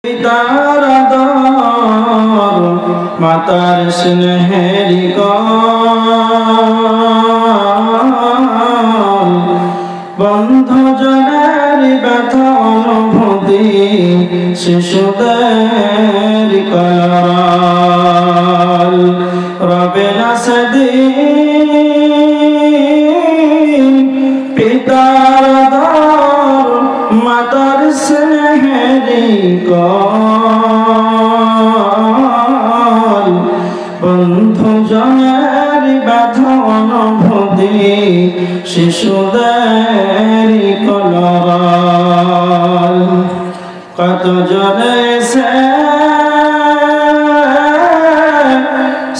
পিতার আদর মাতার স্নেহের বন্ধুজনের ব্যথা অনুভূতি শিশুদের করাল রবে না সেদিন পিতার আদর মাতার স্নেহের বন্ধুজনের ব্যথা অনুভূতি শিশুদের কলরব কত জনে সে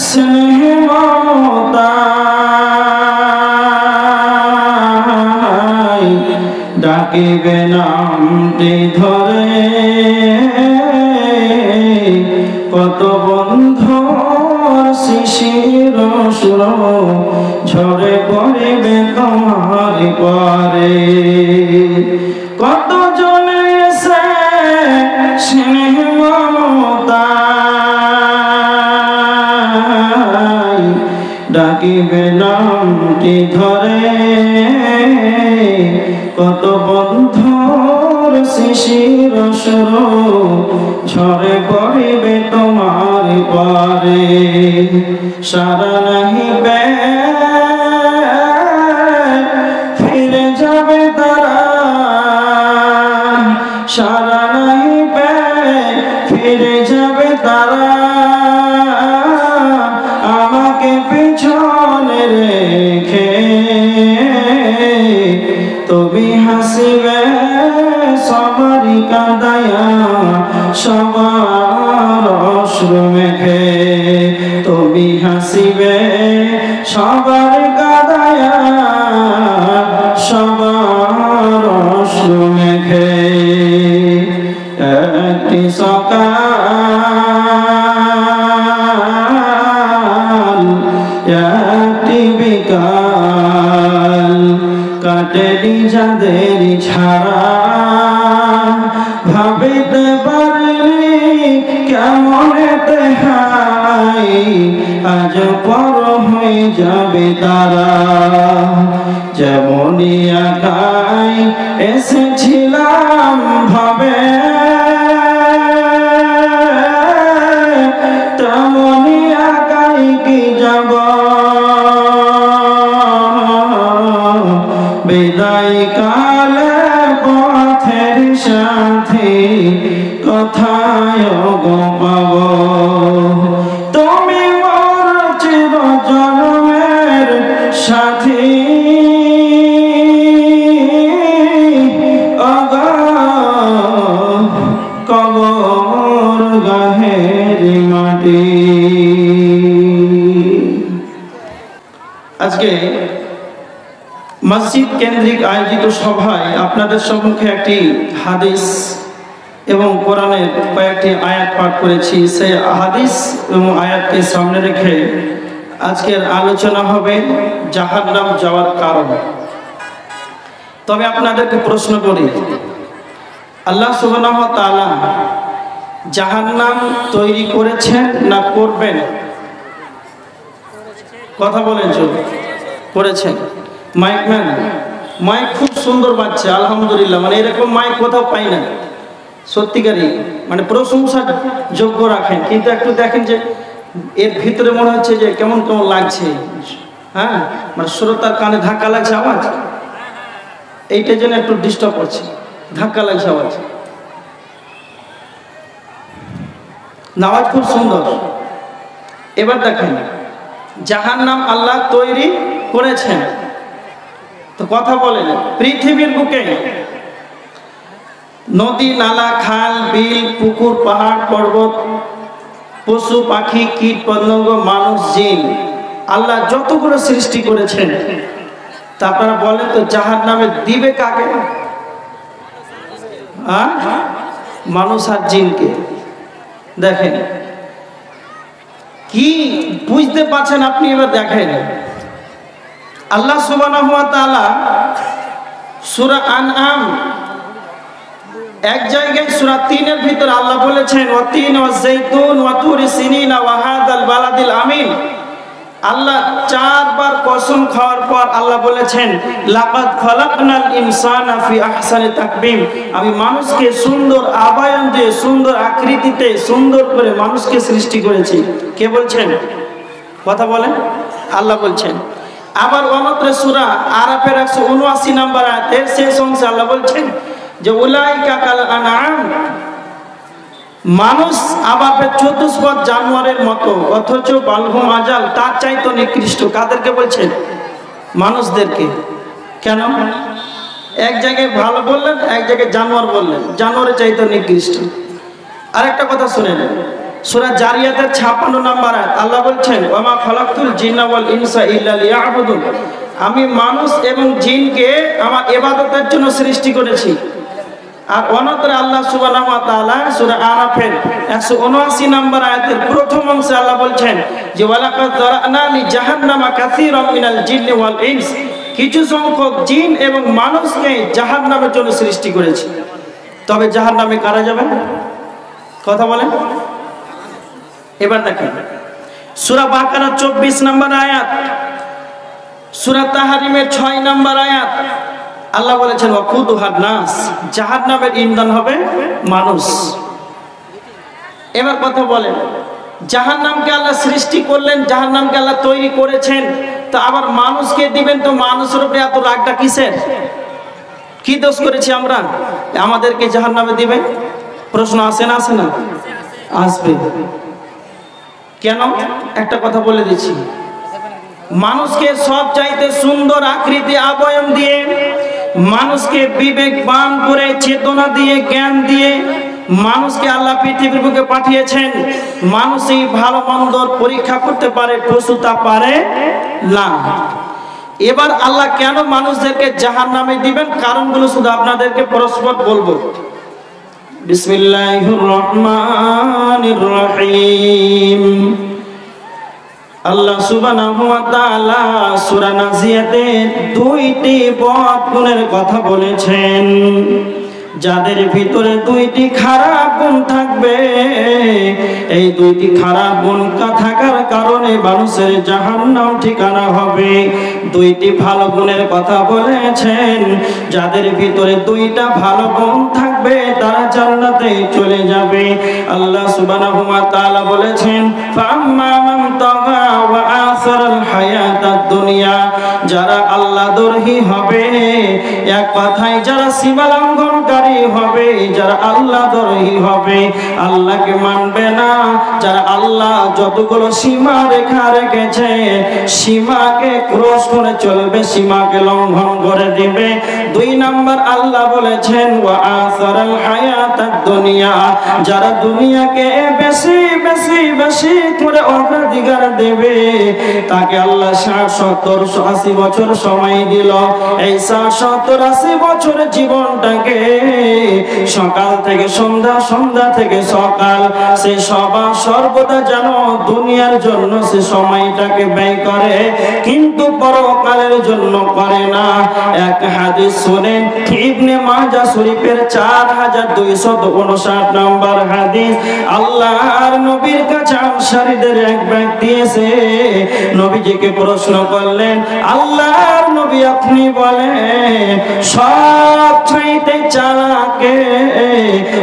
স্নেহ মমতায় ডাকিবে নামটি ধরে কত বন্ধুর শিশির সুর ঝরে পড়িবে তোমার পরে কত জনে সে স্নেহ মমতায় ডাকিবে নামটি ধরে কত বন্ধুর শিশির সুর ঝরে পড়িবে তোমার পরে সারা নাহিবে ফিরে যাবে তারা সারা নাহিবে ফিরে যাবে তারা আমাকে পিছনে রেখে তুমি হাসিবে সবারই কাঁদায়া সবার অশ্রু মেখে তুমি হাসিবে সবার কাঁদায়া সবার অশ্রু মেখে একটি সকাল একটি বিকাল কাটেনি যাদের ছাড়া ভাবিতে পারিনি কেমনেতে হাই আজ পর হয়ে যাবে তারা যেমনই একাই এসেছিলাম ভাবে তেমনই একাই কি যাব বিদায় কালে পথের সাথী কোথায় গো পাব তুমি মোর চির জন্মের সাথী কবর গাহের মাটি। আজকে মসজিদ কেন্দ্রিক আয়োজিত সভায় আপনাদের সম্মুখে একটি হাদিস এবং কোরআনের কয়েকটি আয়াত পাঠ করেছি। সেই হাদিস এবং আয়াতকে সামনে রেখে আজকের আলোচনা হবে জাহান্নাম যাওয়ার কারণ। তবে আপনাদেরকে প্রশ্ন করি, আল্লাহ সুবহানাহু ওয়া তাআলা জাহান্নাম তৈরি করেছেন না করবেন? কথা বলেন, করেছেন। মাইকম্যান মাইক খুব সুন্দর বাজছে, আলহামদুলিল্লাহ। মানে এরকম মাইক কোথাও পাই না, সত্যিকারই মানে প্রশংসার যোগ্য রাখেন। কিন্তু একটু দেখেন যে এর ভিতরে মনে হচ্ছে যে কেমন কেমন লাগছে, হ্যাঁ, মানে শ্রোতার কানে ধাক্কা লাগছে আওয়াজ, এইটা যেন একটু ডিস্টার্ব করছে, ধাক্কা লাগছে আওয়াজ। আওয়াজ খুব সুন্দর। এবার দেখেন জাহান্নাম আল্লাহ তৈরি করেছেন। তো কথা বলেন, পৃথিবীর বুকে নদী নালা খাল বিল পুকুর পাহাড় পর্বত পশু পাখি কীট পতঙ্গ মানুষ জিন আল্লাহ যতগুলো সৃষ্টি করেছেন, তা আপনারা বলেন তো জাহান্নামে দিবে কাকে? মানুষ আর জিনকে। দেখেন কি বুঝতে পারছেন আপনি? এবার দেখেন আল্লাহ সুবহানাহু ওয়া তাআলা সূরা আনআম এক জায়গায় সূরা ৩ এর ভিতরে আল্লাহ বলেছেন ওয়াতিন ওয়াজাইতুন ওয়া তুরি সিনিনা ওয়া হাদাল বালাদিল আমিন। আল্লাহ 4 বার কসম খাওয়ার পর আল্লাহ বলেছেন লাকাদ খালাকনাল ইনসানা ফি আহসানি তাকবীম, আমি মানুষকে সুন্দর আবয়ন দিয়ে সুন্দর আকৃতিতে সুন্দর করে মানুষকে সৃষ্টি করেছি। কে বলছেন? কথা বলেন। আল্লাহ বলছেন। আবার অন্যত্র সূরা আরাফের 179 নম্বর আয়াতের শেষ অংশে আল্লাহ বলছেন যে উলাইকা কাল আনআম, মানুষ আবার চতুষ্পদ জানোয়ারের মতো, অথচ বালহুম আজাল, তার চাইতে নিকৃষ্ট। কাদেরকে বলছেন? মানুষদেরকে। কেন? এক জায়গায় ভালো বললেন, এক জায়গায় জানোয়ার বললেন, জানোয়ারের চাইতে নিকৃষ্ট। আরেকটা কথা শুনেন, সূরা জারিয়াতের 56 নম্বর আয়াত আল্লাহ বলছেন ওয়ামা খালাকতুল জিন্না ওয়াল ইনসা ইল্লা লিয়াবুদুন, আমি মানুষ এবং জিনকে আমার ইবাদতের জন্য সৃষ্টি করেছি। আর অন্যত্র আল্লাহ সুবহানাহু ওয়া তাআলা সূরা আরাফের 179 নম্বর আয়াতের প্রথম অংশে আল্লাহ বলছেন যে ওয়ালাকাদ যারানা লি জাহান্নামা কাসীরাম মিনাল জিন্নি ওয়াল ইনস, কিছু সংখ্যক জিন এবং মানুষকে জাহান্নামের জন্য সৃষ্টি করেছি। তবে জাহান্নামে কারা যাবে? কথা বলেন। এবার দেখেন সূরা বাকারা 24 নম্বর আয়াত, সূরা তাহরিমের 6 নম্বর আয়াত আল্লাহ বলেছেন ওয়াকুদুহান নাস, জাহান্নামের ইন্ধন হবে মানুষ। এবার কথা বলেন, জাহান্নামকে আল্লাহ সৃষ্টি করলেন, জাহান্নামকে আল্লাহ তৈরি করেছেন, তো আবার মানুষকে দিবেন, তো মানুষের উপরে এত রাগটা কিসের? কি দোষ করেছি আমরা আমাদেরকে জাহান্নামে দিবে? প্রশ্ন আসে না? আসে না? আসবে। কেন? একটা কথা বলে দিচ্ছি, মানুষকে সব চাইতে সুন্দর আকৃতি আবয়ন দিয়ে, মানুষকে বিবেকবান করে, চেতনা দিয়ে, জ্ঞান দিয়ে মানুষকে আল্লাহ পৃথিবীর বুকে পাঠিয়েছেন। মানুষই ভালো মন্দর পরীক্ষা করতে পারে, পশু তা পারে না। এবার আল্লাহ কেন মানুষদেরকে জাহান্নামে দিবেন? কারণগুলো শুধু আপনাদেরকে পরস্পর বলবো। বিসমিল্লাহির রহমানির রহিম। আল্লাহ সুবহানাহু ওয়া তাআলা সূরা নাজিয়াতে 2টি বদ গুণের কথা বলেছেন, যাদের ভিতরে 2টি খারাপ গুণ থাকবে। এই 2টি খারাপ গুণ থাকার কারণে মানুষের জাহান্নাম ঠিকানা হবে। 2টি ভালো গুণের কথা বলেছেন, যাদের ভিতরে 2টা ভালো গুণ থাকবে তারা জান্নাতে চলে যাবে। আল্লাহ সুবহানাহু ওয়া তাআলা বলেছেন ফাম্মা মান তাগা ওয়া আসারাল হায়াতাদ দুনিয়া, যারা আল্লাহ দরহি হবে, এক কথায় যারা সীমা লঙ্ঘনকারী হবে, যারা আল্লাহ দরহি হবে, আল্লাহকে মানবে না, যারা আল্লাহ যতগুলো সীমা রেখা রেখেছে সীমাকে ক্রস করে চলবে, সীমাকে লঙ্ঘন করে দিবে। 2 নাম্বার আল্লাহ বলেছেন ওয়া আসারাল হায়াতাদ দুনিয়া, যারা দুনিয়াকে বেশি বেশি বেশি করে অগ্রাধিকার দেবে, তাকে আল্লাহ 60 70 80 বছর সময় দিল। এই 60 70 80 বছরের জীবনটাকে সকাল থেকে সন্ধ্যা, সন্ধ্যা থেকে সকাল, সে সর্বদা যেন দুনিয়ার জন্য সে সময়টাকে ব্যয় করে, কিন্তু পরকালের জন্য করে না। এক হাদিস শুনেন, ইবনে মাজাহ শরীফের 4259 নম্বর হাদিস। আল্লাহর নবীর কাছে আনসারীদের এক ব্যক্তি এসে নবীজিকে প্রশ্ন করলেন, আল্লাহর নবী আপনি বলেন সব চাইতে চালাকে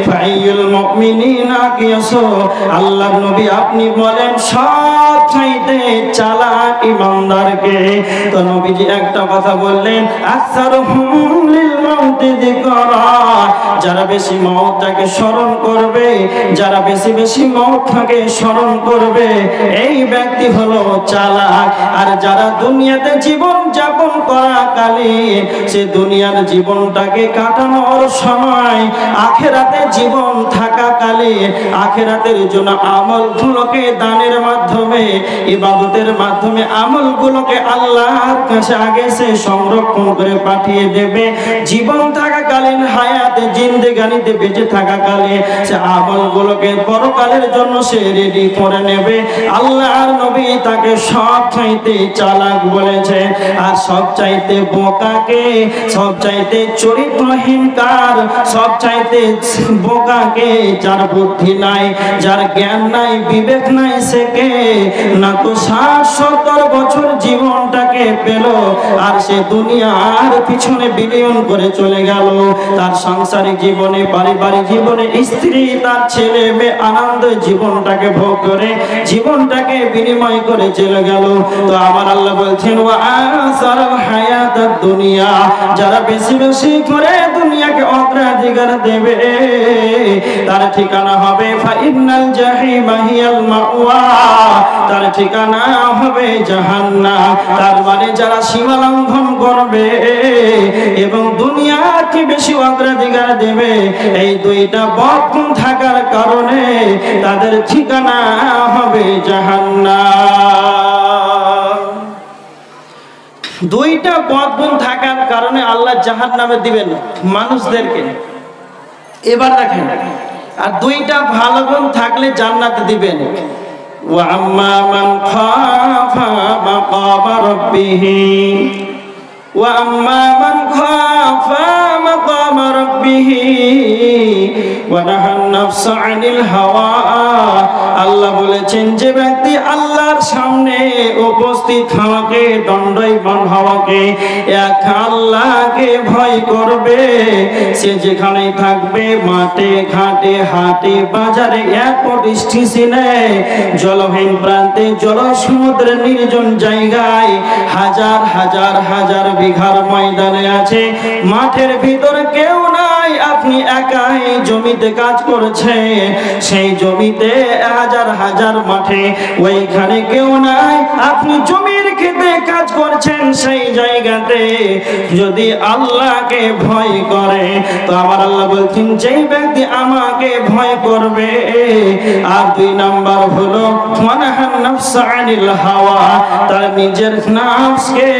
ফাইয়ুল মুমিনিনা কিয়াসু, আল্লাহর নবী আপনি বলেন সব চাইতে চালাক ইমানদারকে। তো নবীজি একটা কথা বললেন আকসারুহুম লিল মাউতি যিকরা, যারা বেশি মওতটাকে স্মরণ করবে, যারা বেশি বেশি মওতটাকে স্মরণ করবে, এই ব্যক্তি হলো চালাক। আর যারা দুনিয়াতে জীবন যাপন করাকালীন সে দুনিয়ার জীবনটাকে কাটানোর সময় আখিরাতে জীবন থাকাকালীন আখিরাতের জন্য আমলগুলোকে দানের মাধ্যমে ইবাদতের মাধ্যমে আমলগুলোকে আল্লাহর কাছে আগে সে সংরক্ষণ করে পাঠিয়ে দেবে। জীবন থাকাকালীন হায়াতে জিন্দেগানিতে বেঁচে থাকাকালে সে আমলগুলোকে পরকালের জন্য সে রেডি করে নেবে। আল্লাহর নবী তাকে সব চাইতে চালাক বলেছে, আর সব চাইতে বোকাকে, সব চাইতে চরিত্রহীন কার, সব চাইতে বোকাকে যার বুদ্ধি নাই, যার জ্ঞান নাই, বিবেক নাই, সে কে না তো 60-70 বছর জীবনটাকে পেল আর সে দুনিয়ার পিছনে বিলিয়ন করে চলে গেল। তার সাংসারিক জীবনে, পারিবারিক জীবনে, স্ত্রী, তার ছেলে মেয়ে আনন্দ জীবনটাকে ভোগ করে, জীবনটাকে বিনিময় করে চলে গেল। তো আমার আল্লাহ বলছেন ওয়া আসারাল হায়াতাদ দুনিয়া, যারা বেশি বেশি করে দুনিয়াকে অগ্রাধিকার দেবে তার ঠিকানা হবে ফাইনাল জাহিমা হিয়াল মাওয়া, তার ঠিকানা হবে জাহান্নাম। তার মানে যারা সীমা লঙ্ঘন করবে এবং দুনিয়াকে বেশি অগ্রাধিকার দেবে, এই দুইটা বদগুণ থাকার কারণে তাদের ঠিকানা হবে জাহান্নাম। দুইটা বদগুণ থাকার কারণে আল্লাহ জাহান্নামে দিবেন মানুষদেরকে। এবার দেখেন, আর দুইটা ভালো গুণ থাকলে জান্নাতে দিবেন। ওয়া আম্মা মান খাফা মাকামা রাব্বিহি, ওয়া আম্মা মান খাফা মাকামা রাব্বিহি ওয়া নাহান নাফসা আনিল হাওয়া। আল্লাহ বলেছেন যে ব্যক্তি আল্লাহর সামনে উপস্থিত হওয়াকে, দণ্ডায়মান হওয়াকে, এক আল্লাহকে ভয় করবে, সে যেখানেই থাকবে, মাঠে ঘাটে হাটে বাজারে, এয়ারপোর্ট স্টেশনে, জলহীন প্রান্তে, জল সমুদ্রের নির্জন জায়গায়, হাজার হাজার হাজার বিঘার ময়দানে আছে, মাঠের ভিতরে কেউ নাই, আপনি একাই জমিতে কাজ করছেন, সেই জমিতে হাজার হাজার মাঠে, ওইখানে কেউ নাই, আপনি জমির খেতে কাজ করছেন, সেই জায়গাতে যদি আল্লাহকে ভয় করে, তো আমার আল্লাহ বলছেন যেই ব্যক্তি আমাকে ভয় করবে। আর 2 নাম্বার হলো ওয়ানাহান নাফসা আনিল হাওয়া, তার নিজের নফসকে,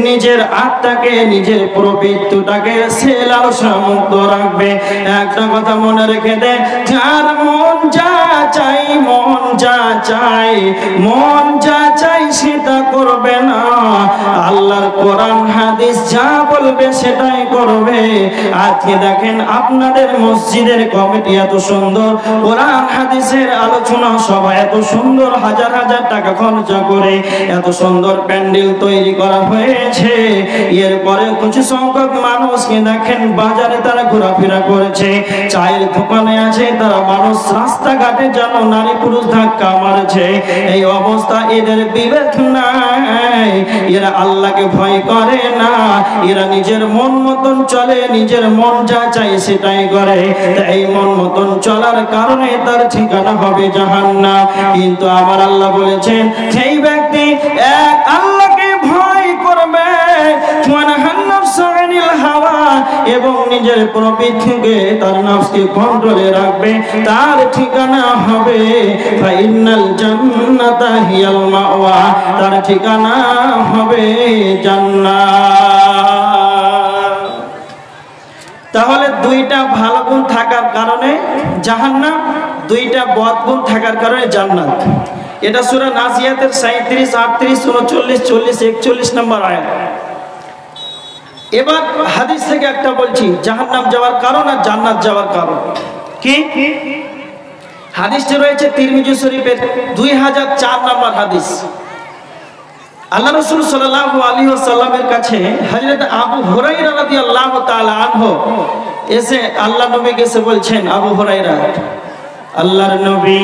নিজের আত্মাকে, নিজের প্রবৃত্তিটাকে সে লালসা মুক্ত রাখবে। একটা কথা মনে রেখে দে, যার মন যা চাই, মন যা চাই, মন যা চাই সেটা করবে না, আল্লাহর কোরআন হাদিস যা বলবে সেটাই করবে। আজকে দেখেন আপনাদের মসজিদের কমিটি এত সুন্দর, কোরআন হাদিসের আলোচনা সভা এত সুন্দর, হাজার হাজার টাকা খরচা করে এত সুন্দর প্যান্ডেল তৈরি করা হয়েছে। এরপরে কিছু সংখ্যক মানুষকে দেখেন বাজারে তারা ঘোরাফেরা করেছে, চায়ের দোকানে আছে, তারা মানুষ রাস্তাঘাটে যেন নারী পুরুষ ধাক্কা মারছে। এই অবস্থা, এদের বিবেক নাই, এরা আল্লাহকে ভয় করে না, এরা নিজের মন মতন চলে, নিজের মন যা চাই সেটাই করে। এই মন মতন চলার কারণে তার ঠিকানা হবে জাহান্নাম। কিন্তু আমার আল্লাহ বলেছেন সেই ব্যক্তি এক আল্লাহকে ভয় করবে, এবং নিজের প্রবৃত্তিকে, তার নফসকে কন্ট্রোলে রাখবে, তার ঠিকানা হবে ফাইনাল জান্নাতা হিয়াল মাওয়া, তার ঠিকানা হবে জান্নাত। তাহলে 2টা ভালো গুণ থাকার কারণে জাহান্নাম, 2টা বদ গুণ থাকার কারণে জান্নাত। এটা সূরা নাজিয়াতের 37, 38, 39, 40, 41 নম্বর আয়াত। এবার হাদিস থেকে একটা বলছি, জাহান্নাম যাওয়ার কারণ আর জান্নাত যাওয়ার কারণ কি। হাদিসটি রয়েছে তিরমিজি শরীফের 2004 নম্বর হাদিস। আল্লাহ রাসূল সাল্লাল্লাহু আলাইহি ওয়াসাল্লামের কাছে হযরত আবু হুরায়রা রাদিয়াল্লাহু তাআলা আনহু এসে আল্লাহ নবীকে এসে বলছেন, আবু হুরায়রা, আল্লাহর নবী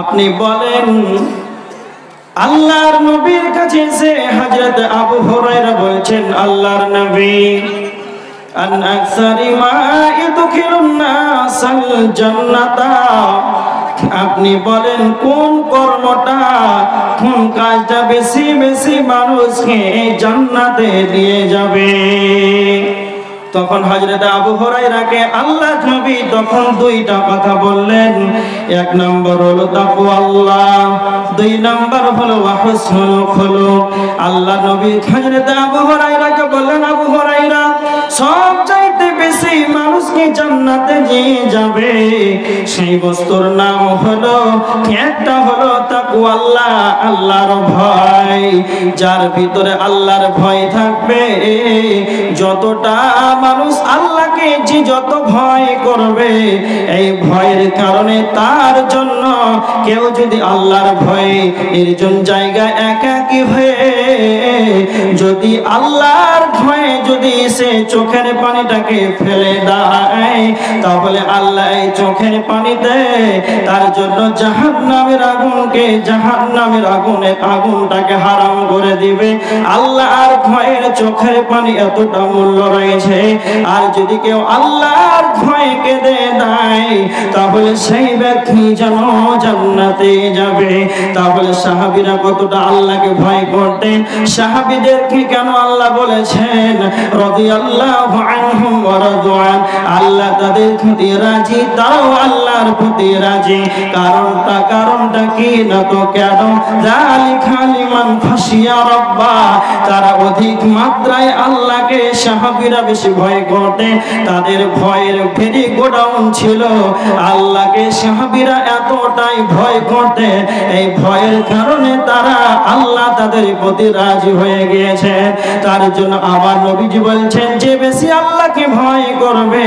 আপনি বলেন। আল্লাহর নবীর কাছে এসে হযরত আবু হুরায়রা বলছেন, আল্লাহর নবী, আন আকসারি মা ইদখিলুন নাসাল জান্নাতা, আপনি বলেন কোন কর্মটা, কোন কাজটা বেশি বেশি মানুষকে জান্নাতে নিয়ে যাবে। তখন হযরত আবু হুরায়রাকে আল্লাহ নবী তখন দুইটা কথা বললেন। এক নম্বর হলো তাকওয়াল্লাহ, দুই নম্বর হলো হুসনুল খুলুক। আল্লাহ নবী হযরত আবু হুরায়রাকে বললেন, আবু হুরায়রা, সবচাইতে বেশি মানুষকে জান্নাতে নিয়ে যাবে সেই বস্তুর নাম হলো, একটা হলো তাকওয়াল্লাহ, আল্লাহর ভয়। যার ভিতরে আল্লাহর ভয় থাকবে, যতটা মানুষ আল্লাহকে যে যত ভয় করবে, এই ভয়ের কারণে তার জন্য কেউ যদি আল্লাহর ভয়ে নির্জন জায়গায় একাকী হয়ে যদি আল্লাহর ভয়ে যদি সে চোখের পানিটাকে ফেলে দেয়, তাহলে আল্লাহ এই চোখের পানিতে তার জন্য জাহান্নামের আগুনকে, জাহান্নামের আগুনটাকে হারাম করে দিবে। আল্লাহর ভয়ের চোখের পানি এতটা মূল্য রয়েছে। আর যদি কেউ আল্লাহর ভয়ে কেঁদে দেয়, তাহলে সেই ব্যক্তি যেন জান্নাতে যাবে। তাহলে সাহাবীরা কতটা আল্লাহকে ভয় করতেন। সাহাবীদেরকে কেন আল্লাহ বলেছেন রাদিয়াল্লাহু আনহুম ওয়া রাদওয়ান, আল্লাহ তাদের প্রতি রাজি, তারাও আল্লাহর প্রতি রাজি। কারণটা কি না তো কেন? যালিকা লিমান খাশিয়া রাব্বা, তারা অধিক মাত্রায় আল্লাহকে সাহাবীরা বেশি ভয় করতেন। তাদের ভয়ের ভেরি গোডাউন ছিল। আল্লাহকে সাহাবীরা এতটাই ভয় করতেন, এই ভয়ের কারণে তারা আল্লাহ তাদের প্রতি রাজি হয়ে গিয়েছে। তার জন্য আমার নবীজি বলছেন, যে বেশি আল্লাহকে ভয় করবে,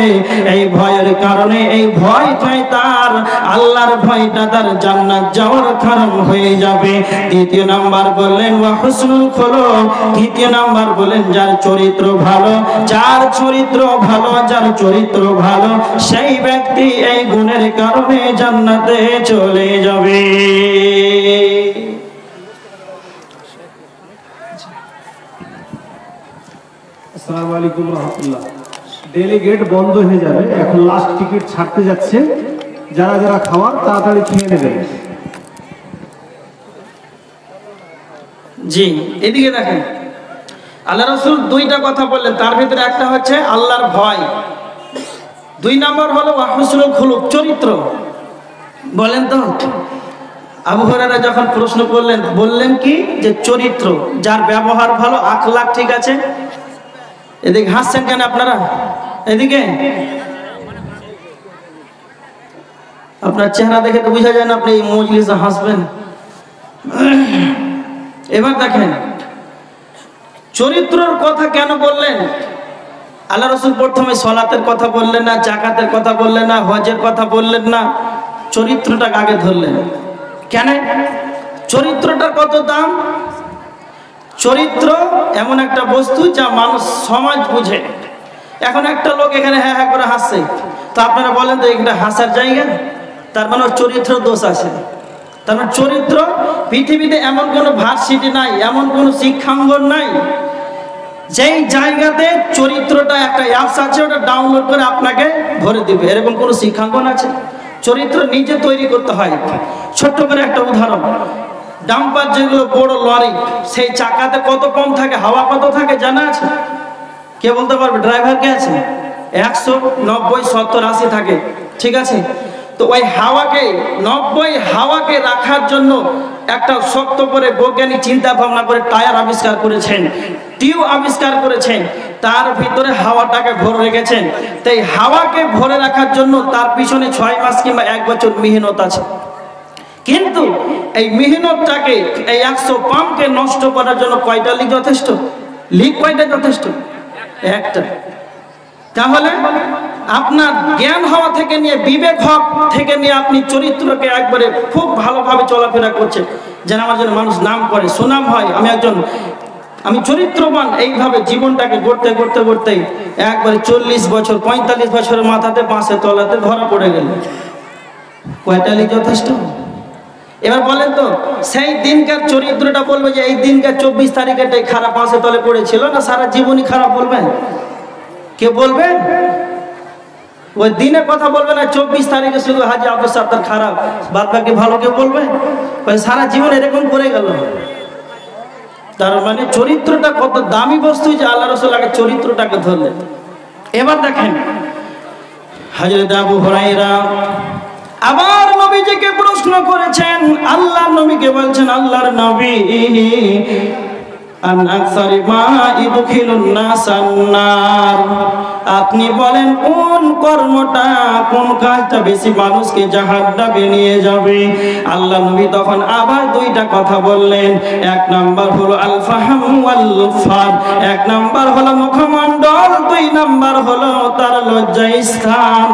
এই ভয়ের কারণে, এই ভয়টাই তার, আল্লাহর ভয়টা তার জান্নাত যাওয়ার কারণ হয়ে যাবে। দ্বিতীয় নাম্বার বললেন ওয়া হুসনুল খুলুক, দ্বিতীয় নাম্বার বলেন যার চরিত্র ভালো, যার চরিত্র ভালো, যার চরিত্র ভালো, সেই ব্যক্তি এই গুণের কারণে জান্নাতে চলে যাবে। আসসালামু আলাইকুম রাহমাতুল্লাহ। ডেলিগেট বন্ধ হয়ে যাবে, এখন লাস্ট টিকিট ছাড়তে যাচ্ছে। যারা যারা খাওয়ার তাড়াতাড়ি খেয়ে নেবেন। জি, এদিকে দেখেন, আল্লাহ রাসূল দুইটা কথা বললেন, তার ভিতরে একটা হচ্ছে আল্লাহর ভয়, দুই নম্বর হলো হুসনুল খুলুক, চরিত্র। বলেন তো আবু হুরায়রা যখন প্রশ্ন করলেন, বললেন কি যে চরিত্র, যার ব্যবহার ভালো, আখলাক ঠিক আছে। এদিকে হাসছেন কেন আপনারা? এদিকে আপনার চেহারা দেখে তো বোঝা যায় না আপনি এই মজলিসে হাসবেন। এবার দেখেন চরিত্রের কথা কেন বললেন। আল্লাহ রাসূল প্রথমে সালাতের কথা বললেন না, যাকাতের কথা বললেন না, হজের কথা বললেন না, চরিত্রটাকে আগে ধরলেন। কেন? চরিত্রটার কত দাম। চরিত্র এমন একটা বস্তু যা মানুষ সমাজ বুঝে। এখন একটা লোক এখানে হ্যাঁ হ্যাঁ করে হাসছে, তো আপনারা বলেন তো এটা হাসার জায়গা? তার মানে চরিত্র দোষ আছে। তার মানে চরিত্র, পৃথিবীতে এমন কোনো ভার্সিটি নাই, এমন কোনো শিক্ষাঙ্গন নাই যেই জায়গাতে চরিত্রটা একটা অ্যাপস আছে, ওটা ডাউনলোড করে আপনাকে ভরে দিবে, এরকম কোনো শিক্ষাঙ্গন আছে? চরিত্র নিজে তৈরি করতে হয়। ছোট্ট করে একটা উদাহরণ, ডাম্পার যেগুলো বড় লরি, সেই চাকাতে কত কম থাকে, হাওয়া কত থাকে জানা আছে? কে বলতে পারবে? ড্রাইভার কে আছে? 100, 90, 70, 80 থাকে, ঠিক আছে। তো ওই হাওয়াকে, 90 হাওয়াকে রাখার জন্য একটা শক্ত করে বৈজ্ঞানিক চিন্তা ভাবনা করে টায়ার আবিষ্কার করেছেন, টিউব আবিষ্কার করেছেন, তার ভিতরে হাওয়াটাকে ভরে রেখেছেন। তাই হাওয়াকে ভরে রাখার জন্য তার পিছনে 6 মাস কিংবা 1 বছর মেহনত আছে। কিন্তু এই মেহনতটাকে, এই 100 পাম্পকে নষ্ট করার জন্য কয়টা লিক যথেষ্ট? লিক কয়টা যথেষ্ট? একটা। তাহলে আপনার জ্ঞান হওয়া থেকে নিয়ে, বিবেক হওয়া থেকে নিয়ে আপনি চরিত্রকে একবারে খুব ভালোভাবে চলাফেরা করছেন, যেন আমার জন্য মানুষ নাম করে, সুনাম হয়, আমি চরিত্রবান, এইভাবে জীবনটাকে গড়তে গড়তে গড়তে একবারে 40 বছর 45 বছরের মাথাতে বাঁশের তলাতে ধরা পড়ে গেল। কয়টা লিক যথেষ্ট? এবার বলেন তো, সেই দিনকার চরিত্রটা বলবে যে এই দিনকার 24 তারিখেটাই খারাপ, বাঁশের তলে পড়েছিল, না সারা জীবনই খারাপ বলবে? কে বলবে? ওই দিনের কথা বলবে না, 24 তারিখে শুধু হাজি আব্দুল সাত্তার খারাপ, বাদ বাকি ভালো কে বলবে? সারা জীবন এরকম করে গেল। তার মানে চরিত্রটা কত দামি বস্তু যে আল্লাহ রাসূল আগে চরিত্রটাকে ধরলেন। এবার দেখেন হযরত আবু হুরায়রা আবার নবীজিকে প্রশ্ন করেছেন, আল্লাহর নবীকে বলছেন, আল্লাহর নবী আপনি বলেন কোন কর্মটা, কোন কাজটা বেশি মানুষকে জাহান্নামে নিয়ে যাবে? আল্লাহ নবী তখন আবার দুইটা কথা বললেন। এক নাম্বার হলো আল ফাহম ওয়াল ফাদ, এক নাম্বার হলো মুখমণ্ডল, দুই নাম্বার হলো তার লজ্জা স্থান।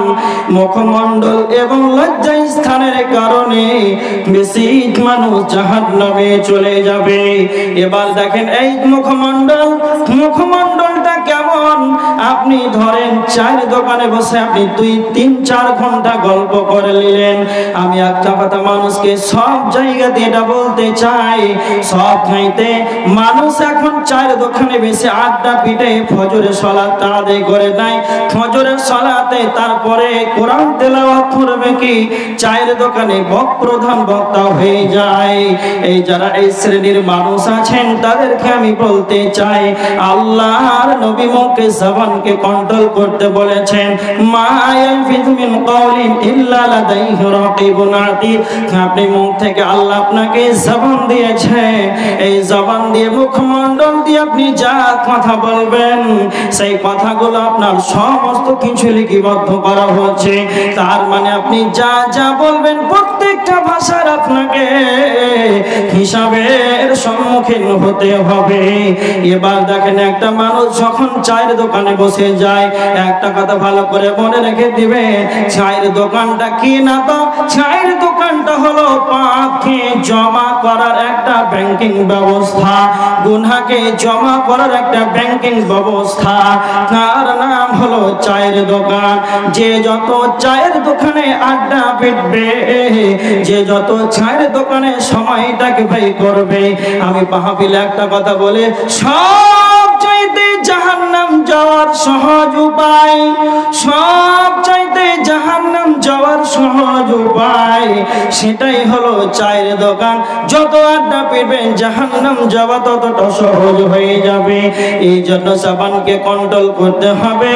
মুখমণ্ডল এবং লজ্জা স্থানের কারণে বেশি মানুষ জাহান্নামে চলে যাবে। এবার দেখেন এই মুখমণ্ডলটা কেমন? আপনি ধরেন চায়ের দোকানে বসে আপনি 2-3-4 ঘন্টা গল্প করে নিলেন। আমি একটা কথা মানুষকে সব জায়গা দিয়ে এটা বলতে চাই, সব চাইতে মানুষ এখন চায়ের দোকানে বেশি আড্ডা পিটে ফজরের সালাত আদায় করে নাই। ফজরের সালাতে তারপরে কোরআন তেলাওয়াত করবে কি চায়ের দোকানে প্রধান বক্তা হয়ে যায়। এই যারা এই শ্রেণীর মানুষ আছেন তাদেরকে আমি বলতে চাই, আল্লাহর নবী মুখে জবানকে কন্ট্রোল করতে বলেছেন। মা ইয়ালফিযু মিন কাওলিন ইল্লা লাদাইহি রাকিবুন আতীদ। আপনি মুখ থেকে আল্লাহ আপনাকে জবান দিয়েছে, এই জবান দিয়ে মুখমণ্ডল দিয়ে আপনি যা কথা বলবেন সেই কথাগুলো আপনার সমস্ত কিছু লিপিবদ্ধ করা হচ্ছে। তার মানে আপনি যা যা বলবেন প্রত্যেকটা ভাষার আপনাকে হিসাবের সম্মুখীন হতে হবে। এবার দেখেন একটা মানুষ যখন চায়ের দোকানে বসে যায়, একটা কথা ভালো করে মনে রেখে দিবে, চায়ের দোকানটা কি না, তো চায়ের দোকানটা হলো পাপকে জমা করার একটা ব্যাংকিং ব্যবস্থা, গুনাহকে জমা করার একটা ব্যাংকিং ব্যবস্থা। তার নাম হলো চায়ের দোকান। যে যত চায়ের দোকানে আড্ডা পিটবে, যে যত চায়ের দোকানে সময়টাকে ব্যয় করবে, আমি মাহফিলে একটা কথা বলে সব চাইতে জাহান্নাম যাওয়ার সহজ উপায়, সব চাইতে জাহান্নাম যাওয়ার সহজ উপায় সেটাই হলো চায়ের দোকান। যত আড্ডা পিটবেন জাহান্নাম যাওয়া ততটা সহজ হয়ে যাবে। এই জন্য জবানকে কন্ট্রোল করতে হবে।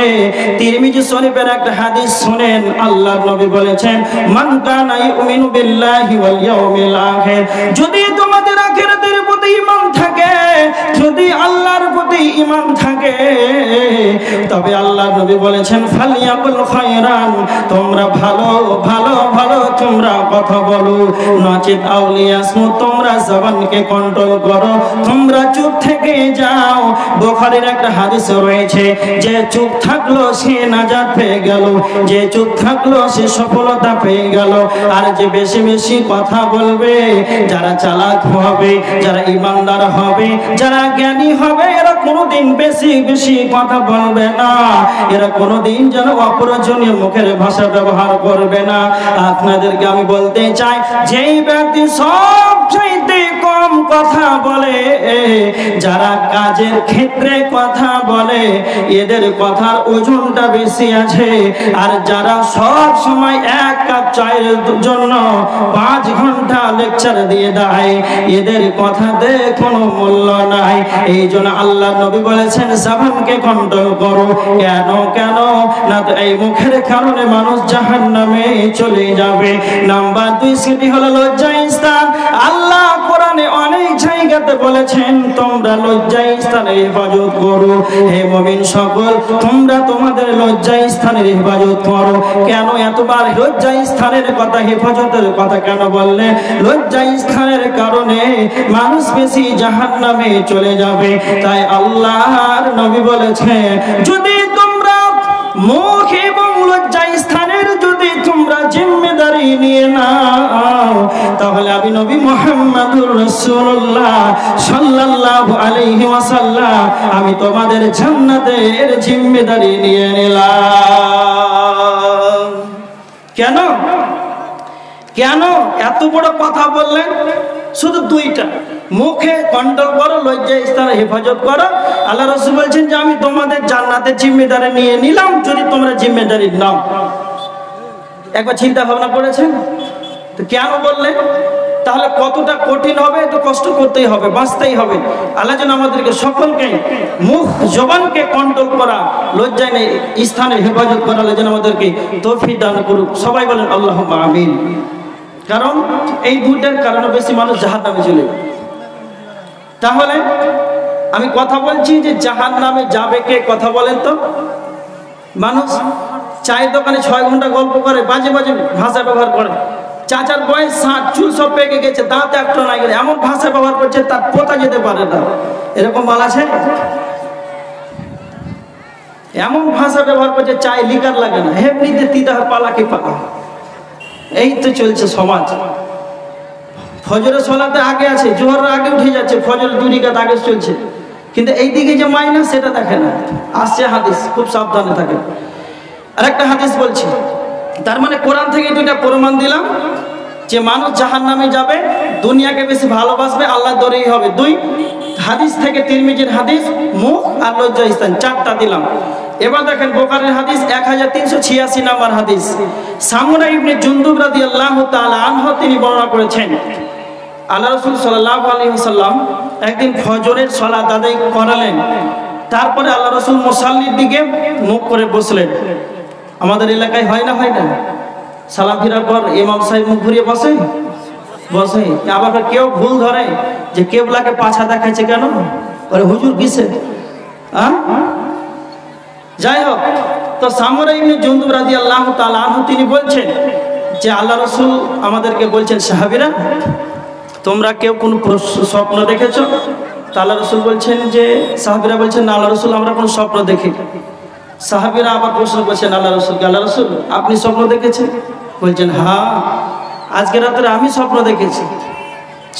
তিরমিজি শরীফের একটা হাদিস শুনেন, আল্লাহর নবী বলেছেন, মান কানা ইউমিনু বিল্লাহি ওয়াল ইয়াউমিল আখির, যদি তোমাদের আখিরাতের প্রতি ঈমান থাকে, যদি আল্লাহর প্রতি ঈমান থাকে, তবে আল্লাহর নবী বলেছেন ফালিয়াকুল খায়রান, তোমরা ভালো ভালো ভালো তোমরা কথা বলো, নচিত আউলিয়াসমু, তোমরা জবানকে কন্ট্রোল করো, তোমরা চুপ থেকে যাও। বুখারীর একটা হাদিস রয়েছে, যে চুপ থাকলো সে নাজাত পেয়ে গেল, যে চুপ থাকলো সে সফলতা পেয়ে গেল। আর যে বেশি বেশি কথা বলবে, যারা চালাক হবে, যারা ইমানদার হবে, যারা জ্ঞানী হবে, এরা কোনোদিন বেশি বেশি কথা বলবে না, এরা কোনোদিন যেন অপ্রয়োজনীয় মুখের ভাষা ব্যবহার করবে না। আপনাদেরকে আমি বলতে চাই, যেই ব্যক্তি সব চাইতে কম কথা বলে, যারা কাজের ক্ষেত্রে কথা বলে, এদের কথার ওজনটা বেশি আছে। আর যারা সব সময় এক কাপ চায়ের জন্য 5 ঘন্টা লেকচার দিয়ে দেয়, এদের কথাতে কোনো মূল্য নাই। এই জন্য আল্লাহ নবী বলেছেন জবানকে কন্ট্রোল করো। কেন কেন না, তো এই মুখের কারণে মানুষ জাহান্নামে চলে যাবে। নাম্বার 2 সেটি হলো লজ্জা স্থান। আল্লাহ কোরআনে অনেক জায়গাতে বলেছেন তোমরা লজ্জা স্থানের হেফাজত করো। হে মুমিন সকল, তোমরা তোমাদের লজ্জা স্থানের হেফাজত করো। কেন এতবার লজ্জা স্থানের কথা, হেফাজতের কথা কেন বললে? লজ্জা স্থানের কারণে মানুষ বেশি জাহান্নামে চলে যাবে। তাই আল্লাহর নবী বলেছে, যদি তোমরা মুখ এবং লজ্জা স্থানের যদি তোমরা জিম্মেদারি নিয়ে নাও, তাহলে আমি নবী মুহাম্মদুর রাসূলুল্লাহ সাল্লাল্লাহু আলাইহি ওয়াসাল্লাম আমি তোমাদের জান্নাতের জিম্মেদারি নিয়ে নিলাম। কেন কেন এত বড় কথা বললেন? শুধু 2টা, মুখে কন্ট্রোল করো, লজ্জা স্থানে হেফাজত করো। আল্লাহ রাসূল বলছেন যে আমি তোমাদের জান্নাতের জিম্মেদারি নিয়ে নিলাম যদি তোমরা জিম্মেদারি নাও। একবার চিন্তা ভাবনা করেছেন তো কেন বললেন? তাহলে কতটা কঠিন হবে, একটু কষ্ট করতেই হবে, বাঁচতেই হবে। আল্লাহ যেন আমাদেরকে সকলকে মুখ জবানকে কন্ট্রোল করা, লজ্জায় নেই স্থানে হেফাজত করা আল্লাহ যেন আমাদেরকে তৌফিক দান করুক। সবাই বলেন আল্লাহুম্মা আমিন। কারণ এই দুইটার কারণে বেশি মানুষ জাহান্নামে চলে। তাহলে আমি কথা বলছি যে জাহান্নামে যাবে কে, কথা বলেন তো। মানুষ চায়ের দোকানে 6 ঘন্টা গল্প করে, বাজে বাজে ভাষা ব্যবহার করে। চাচার বয়স 60, চুল সব পেকে গেছে, দাঁত একটা নাই গেলে এমন ভাষা ব্যবহার করছে তার পোতা যেতে পারে না। এরকম মাল আছে? এমন ভাষা ব্যবহার করছে চায় লিকার লাগে না, এমনিতে তিতা পালাকে পালা। এই তো চলছে সমাজ। ফজরের সলাতে আগে আছে, জোহরের আগে উঠে যাচ্ছে, ফজরের 2 রাকাত আগে চলছে, কিন্তু এই দিকে যে মাইনাস সেটা দেখে না। আসছে হাদিস, খুব সাবধানে থাকে। আর একটা হাদিস বলছি, তার মানে কোরআন থেকে 2টা প্রমাণ দিলাম যে মানুষ জাহান্নামে যাবে, দুনিয়াকে বেশি ভালোবাসবে, আল্লাহ দরেই হবে। 2 হাদিস থেকে তিরমিজির হাদিস, মুখ আর লজ্জা স্থান, 4টা দিলাম। এবার দেখেন বুখারীর হাদিস 1386 নম্বর হাদিস। সামুরা ইবনে জুনদুব রাদিয়াল্লাহু তাআলা আনহু তিনি বর্ণনা করেছেন, আল্লাহ রাসূল সাল্লাল্লাহু আলাইহি ওয়াসাল্লাম একদিন ফজরের সালাত আদায় করালেন। তারপরে আল্লাহ রাসূল মুসাল্লির দিকে মুখ করে বসলেন। আমাদের এলাকায় হয় না, হয় না? সালাম ফিরার পর ইমাম সাহেব মুখ ঘুরিয়ে বসে। আবার কেউ ভুল ধরে যে কেবলাকে পাছা দেখাচ্ছে কেন, আরে হুজুর কিসে। যাই হোক, তো সামরা ইবনে জুনদুব রাদিয়াল্লাহু তাআলা আনহু তিনি বলছেন যে আল্লাহ রাসূল আমাদেরকে বলছেন, সাহাবীরা তোমরা কেউ কোন স্বপ্ন দেখেছো? তা আল্লাহ রাসূল বলছেন যে, সাহাবীরা বলছেন না আল্লাহ রাসূল আমরা কোন স্বপ্ন দেখি। সাহাবীরা আবার প্রশ্ন করছেন আল্লাহ রাসূলকে, আল্লাহ রাসূল আপনি স্বপ্ন দেখেছেন? বলছেন হ্যাঁ, আজকে রাতে আমি স্বপ্ন দেখেছি।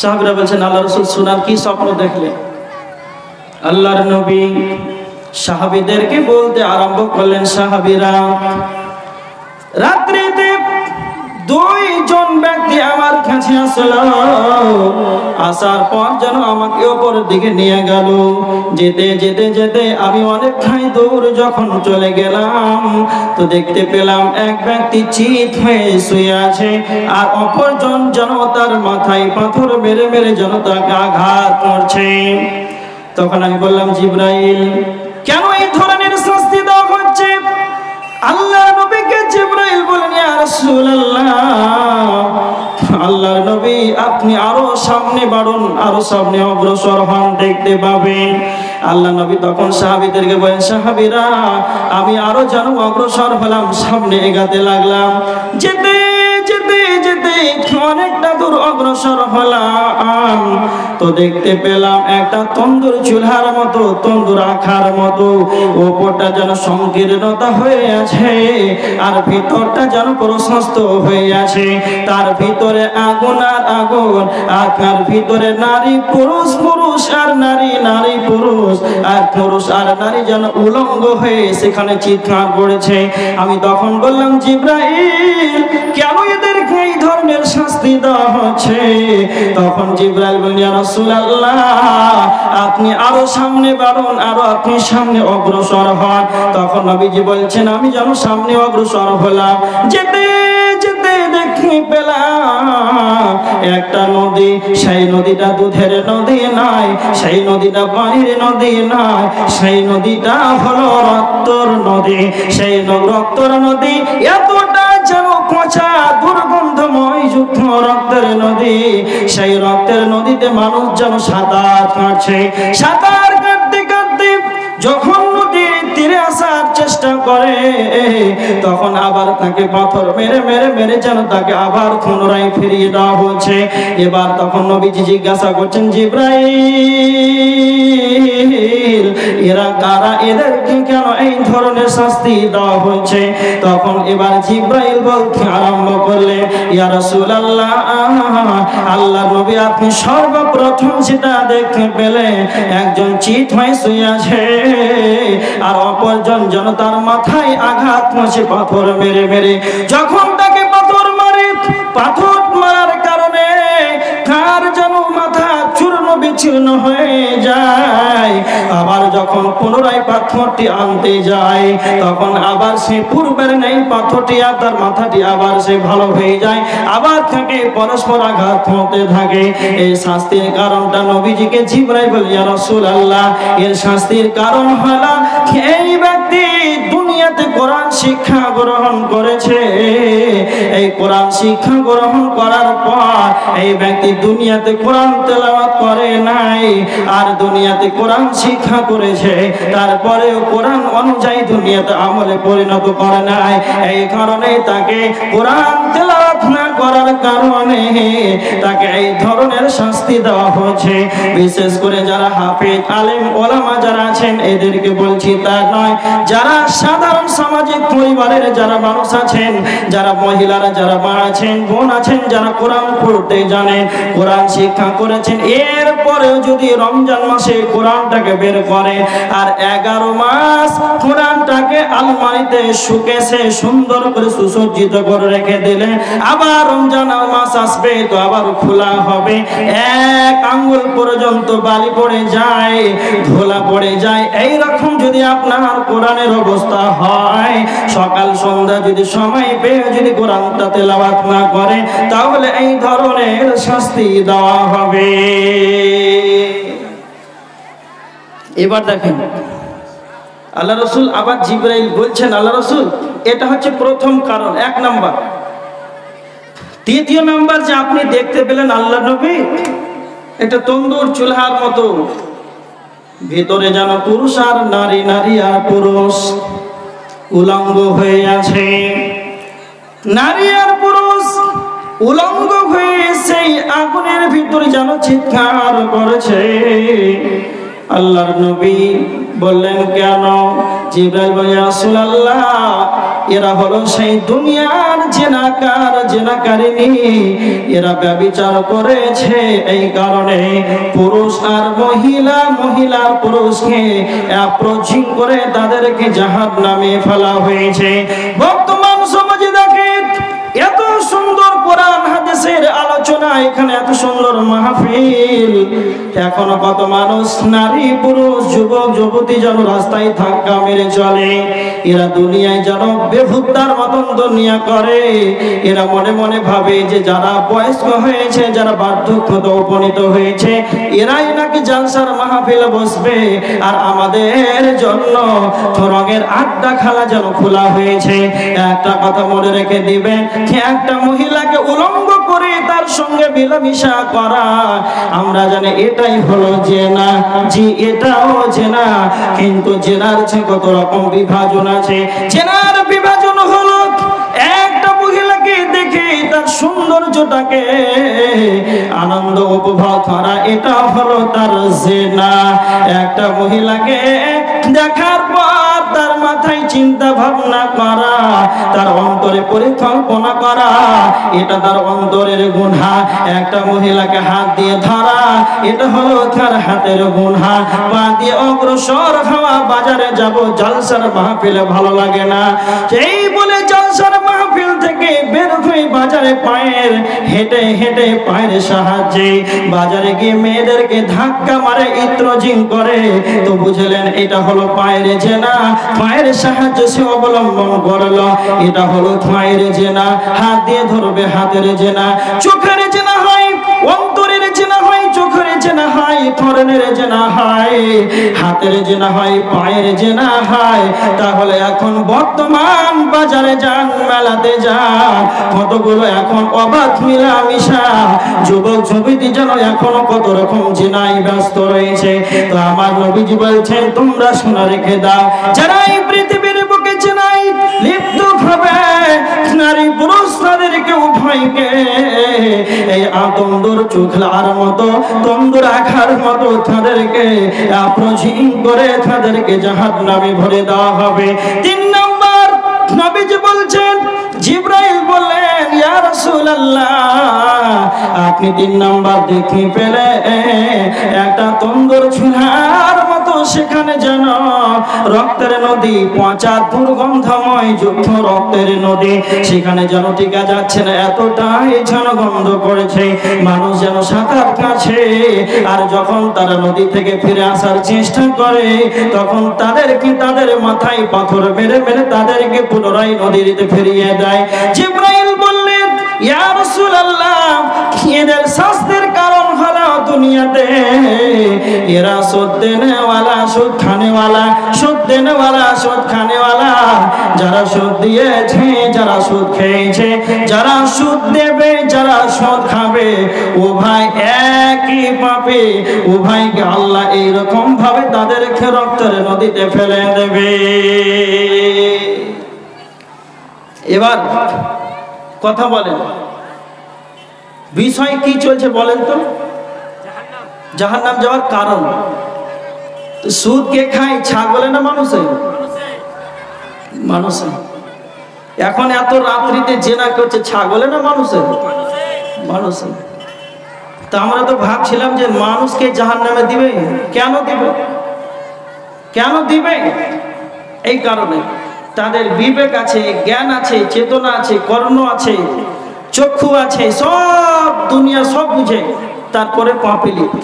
সাহাবীরা বলছেন আল্লাহ রাসূল শুনান, কি স্বপ্ন দেখলেন? আল্লাহর নবী সাহাবীদেরকে বলতে আরম্ভ করলেন, সাহাবীরা রাত্রিতে 2 জন ব্যক্তি আমার কাছে আসলো, আসার পর যেন আমাকে উপরের দিকে নিয়ে গেল। যেতে যেতে যেতে আমি অনেকটাই দূর যখন চলে গেলাম, তো দেখতে পেলাম এক ব্যক্তি চিত হয়ে শুয়ে আছে, আর অপরজন যেন তার মাথায় পাথর মেরে মেরে যেন তাকে আঘাত করছে। তখন আমি বললাম, জিবরাইল কেন এই ধরনের শাস্তি দেওয়া হচ্ছে? আল্লাহ নবীকে জিবরাইল বলেন, ইয়া রাসূলুল্লাহ আল্লাহর নবী আপনি আরো সামনে বাড়ুন, আরো সামনে অগ্রসর হন, দেখতে পাবেন। আল্লাহ নবী তখন সাহাবীদেরকে বলেন, সাহাবীরা আমি আরো যেন অগ্রসর হলাম, সামনে এগাতে লাগলাম। যেতে যেতে যেতে অনেকটা দূর অগ্রসর হলাম, তো দেখতে পেলাম একটা তন্দুর চুলার মতো, তন্দুর আখার মতো, উপরটা যেন সংকীর্ণতা হয়ে আছে আর ভিতরটা যেন প্রশস্ত হয়ে আছে। তার ভিতরে আগুন আর আগুন, আর তার ভিতরে নারী পুরুষ, পুরুষ আর নারী, নারী পুরুষ, আর পুরুষ আর নারী যেন উলঙ্গ হয়ে সেখানে চিৎকার করেছে। আমি তখন বললাম, জিবরাইল কেন এদেরকে এই ধরনের শাস্তি দেওয়া হচ্ছে? তখন জিবরাইল বললেন, ইয়া রাসূলুল্লাহ আপনি আরো সামনে বাড়ুন, আরো আপনি সামনে অগ্রসর হন। তখন নবীজি বলছেন, আমি যেন সামনে অগ্রসর হলাম। যেতে যেতে দেখি পেলাম একটা নদী, সেই নদীটা দুধের নদী নয়, সেই নদীটা পানির নদী নয়, সেই নদীটা হলো রক্তর নদী। সেই রক্তর নদী এতটা যেন পচা দুর্গন্ধময় যুক্ত রক্তের নদী। সেই রক্তের নদীতে মানুষ যেন সাঁতার কাটছে। সাঁতার কাটতে কাটতে যখন নদীর তীরে আসার চেষ্টা করে, তখন আবার তাকে পাথর মেরে মেরে মেরে যেন তাকে আবার পুনরায় ফিরিয়ে দেওয়া হচ্ছে। এবার তখন নবীজি জিজ্ঞাসা করছেন, জিবরাইল এরা কারা, এদেরকে কেন এই ধরনের শাস্তি দেওয়া হচ্ছে? তখন এবার জিবরাইল বলতে আরম্ভ করলেন, ইয়া রাসূলুল্লাহ আল্লাহর নবী আপনি সর্বপ্রথম যেটা দেখতে পেলেন, একজন চিত হয়ে শুয়ে আছে আর অপরজন যেন তার মাথায় আঘাত করছে পাথর মেরে মেরে। যখন তাকে পাথর মারে, পাথর মারার কারণে কার যেন মাথা চূর্ণ বিচ্ছিন্ন হয়ে যায়। আবার যখন পুনরায় পাথরটি আনতে যায় তখন আবার সে পূর্বের নেই পাথরটি আর তার মাথাটি আবার সে ভালো হয়ে যায়, আবার থেকে পরস্পর আঘাত হতে থাকে। এই শাস্তির কারণটা নবীজিকে জিবরাইল বলে, ইয়া রাসূলুল্লাহ, এর শাস্তির কারণ হলো এই ব্যক্তি দুনিয়াতে কোরআন শিক্ষা গ্রহণ করেছে। এই কোরআন শিক্ষা গ্রহণ করার পর এই ব্যক্তি দুনিয়াতে কোরআন তেলাওয়াত করে নাই, আর দুনিয়াতে কোরআন শিক্ষা করেছে তারপরেও কোরআন অনুযায়ী দুনিয়াতে আমলে পরিণত করে নাই। এই কারণে তাকে কোরআন তেলাওয়াত না করার কারণে তাকে এই ধরনের শাস্তি দেওয়া হচ্ছে। বিশেষ করে যারা হাফেজ আলেম ওলামা যারা আছেন এদেরকে বলছি তা নয়, যারা সাধারণ সামাজিক পরিবারের যারা মানুষ আছেন, যারা মহিলারা যারা মা আছেন বোন আছেন, যারা কোরআন পড়তে জানেন কোরআন শিক্ষা করেছেন, এরপরেও যদি রমজান মাসে কোরআনটাকে বের করে আর 11 মাস কোরআনটাকে আলমারিতে শুকেছে সুন্দর করে সুসজ্জিত করে রেখে দিলে, আবার রমজান মাস আসবে তো আবার খোলা হবে, 1 আঙ্গুল পর্যন্ত বালি পড়ে যায়, ধুলা পড়ে যায়। এই রকম যদি আপনার কোরআনের অবস্থা হয়, সকাল সন্ধ্যা যদি সময় পেয়ে যদি কোরআনটা তেলাওয়াত না করে তাহলে এই ধরনের শাস্তি দেওয়া হবে। এবার দেখেন আল্লাহ রসুল আবার জিবরাইল বলছেন, আল্লাহ রসুল এটা হচ্ছে প্রথম কারণ, 1 নাম্বার। দ্বিতীয় নাম্বার যে আপনি দেখতে পেলেন আল্লাহ নবী একটা তন্দুর চুলহার মতো, ভিতরে যেন পুরুষ আর নারী, নারী আর পুরুষ উলঙ্গ হয়ে আছে। নারী আর পুরুষ উলঙ্গ হয়ে সেই আগুনের ভিতরে যেন চিৎকার করেছে। আল্লাহর নবী বললেন কেন? জিবরাইল বলে, ইয়া রাসূলুল্লাহ, এরা হলো সেই দুনিয়ার জেনাকার, জেনাকারিনী, এরা ব্যভিচার করেছে। এই কারণে পুরুষ আর মহিলা, মহিলার পুরুষকে অ্যাপ্রোচিং করে তাদেরকে জাহান্নামে ফেলা হয়েছে। বর্তমান সমাজে দেখেন এত সুন্দর কোরআন হাদিসের আলোচনা, এখানে এত সুন্দর মাহফিল, এখনো কত মানুষ নারী পুরুষ যুবক যুবতী যেন রাস্তায় ধাক্কা মেরে চলে। এরা দুনিয়ায় যেন বেহুদার মতন দুনিয়া করে। এরা মনে মনে ভাবে যে যারা বয়স্ক হয়েছে, যারা বার্ধক্যতে উপনীত হয়েছে, এরাই নাকি জালসার মাহফিলে বসবে, আর আমাদের জন্য রঙের আড্ডা খালা যেন খোলা হয়েছে। একটা কথা মনে রেখে দিবেন, একটা মহিলাকে উলঙ্গ করে তার সঙ্গে মিলামিশা করা, আমরা জানি এটাই হলো জেনা। জি, এটাও জেনা, কিন্তু জেনার চেয়ে কত রকম বিভাজন আছে। জেনার বিভাজন হলো একটা মহিলাকে দেখে তার সৌন্দর্যটাকে আনন্দ উপভোগ করা, এটা হলো তার জেনা। একটা মহিলাকে দেখার পর তার মাথায় চিন্তা ভাবনা করা, তার অন্তরে পরিকল্পনা করা, এটা তার অন্তরের গুনাহ। একটা মহিলাকে হাত দিয়ে ধরা, এটা হলো তার হাতের গুনাহ। পা দিয়ে অগ্রসর হওয়া, বাজারে যাব জলসার মাহফিলে ভালো লাগে না, সেই বলে জলসার মাহফিল থেকে বের হয়ে বাজারে পায়ের হেঁটে হেঁটে পায়ের সাহায্যে বাজারে গিয়ে মেয়েদেরকে ধাক্কা মারে, ইত্রজিং করে, তো বুঝলেন এটা হলো পায়ের জেনা। পায়ের সাহায্যে সে অবলম্বন করলো, এটা হলো পায়ের জেনা। হাত দিয়ে ধরবে, হাতের জেনা। চোখের জেনা হয়, অন্তরের জেনা হয়, চোখের জেনা হয়, কর্ণের জেনা হয়, হাতের জেনা হয়, পায়ের জেনা হয়। তাহলে এখন বর্তমান বাজারে যান, মেলাতে যান, কতগুলো এখন অবাধ মিলামিশা, যুবক যুবতী যেন এখনো কত রকম জেনায় ব্যস্ত রয়েছে। তো আমার নবীজি বলছেন, তোমরা শোনা রেখে দাও, যারা এই পৃথিবীর বুকে জেনায় লিপ্ত হবে, নারী পুরুষ তাদেরকে উভয়কে এই তন্দুর চোখলার মতো, তন্দুর আখার মতো তাদেরকে অ্যাপ্রোচিং করে তাদেরকে জাহান্নামে ভরে দেওয়া হবে। 3 নম্বর নবীজি বলছেন, জিবরাইল বললেন, ইয়া রাসূলুল্লাহ, আপনি 3 নম্বর দেখে পেলে একটা তন্দুর চুলার মতো সেখানে যেন রক্তের নদী, পচা দুর্গন্ধময় যুক্ত রক্তের নদী, সেখানে যেন টিকা যাচ্ছে না, এতটাই যেন গন্ধ করেছে। মানুষ যেন সাঁতার কাছে, আর যখন তারা নদী থেকে ফিরে আসার চেষ্টা করে তখন তাদেরকে তাদের মাথায় পাথর মেরে মেরে তাদেরকে পুনরায় নদীতে ফিরিয়ে দেয়। জিবরাইল বললেন, ইয়া রাসূলুল্লাহ, এদের শাস্তির কারণ হলো দুনিয়াতে এরা সুদ দেনেওয়ালা, সুদ খানেওয়ালা, সুদ দেনেওয়ালা, সুদ খানেওয়ালা। যারা সুদ দিয়েছে, যারা সুদ খেয়েছে, যারা সুদ দেবে, যারা সুদ খাবে, উভয় একই পাপে। উভয়কে আল্লাহ এইরকম ভাবে তাদেরকে রক্তের নদীতে ফেলে দেবে। এবার কথা বলেন, বিষয় কি চলছে বলেন তো? জাহান্নাম যাওয়ার কারণ। সুদ কে খায়, ছাগলে না মানুষে? মানুষে। এখন এত রাত্রিতে জেনা করছে, ছাগলে না মানুষে? মানুষে। তা আমরা তো ভাবছিলাম যে মানুষকে জাহান্নামে দিবে। কেন দিবে? কেন দিবে? এই কারণে তাদের বিবেক আছে, জ্ঞান আছে, চেতনা আছে, কর্ণ আছে, চক্ষু আছে, সব দুনিয়া সব বুঝে, তারপরে পাপে লিপ্ত।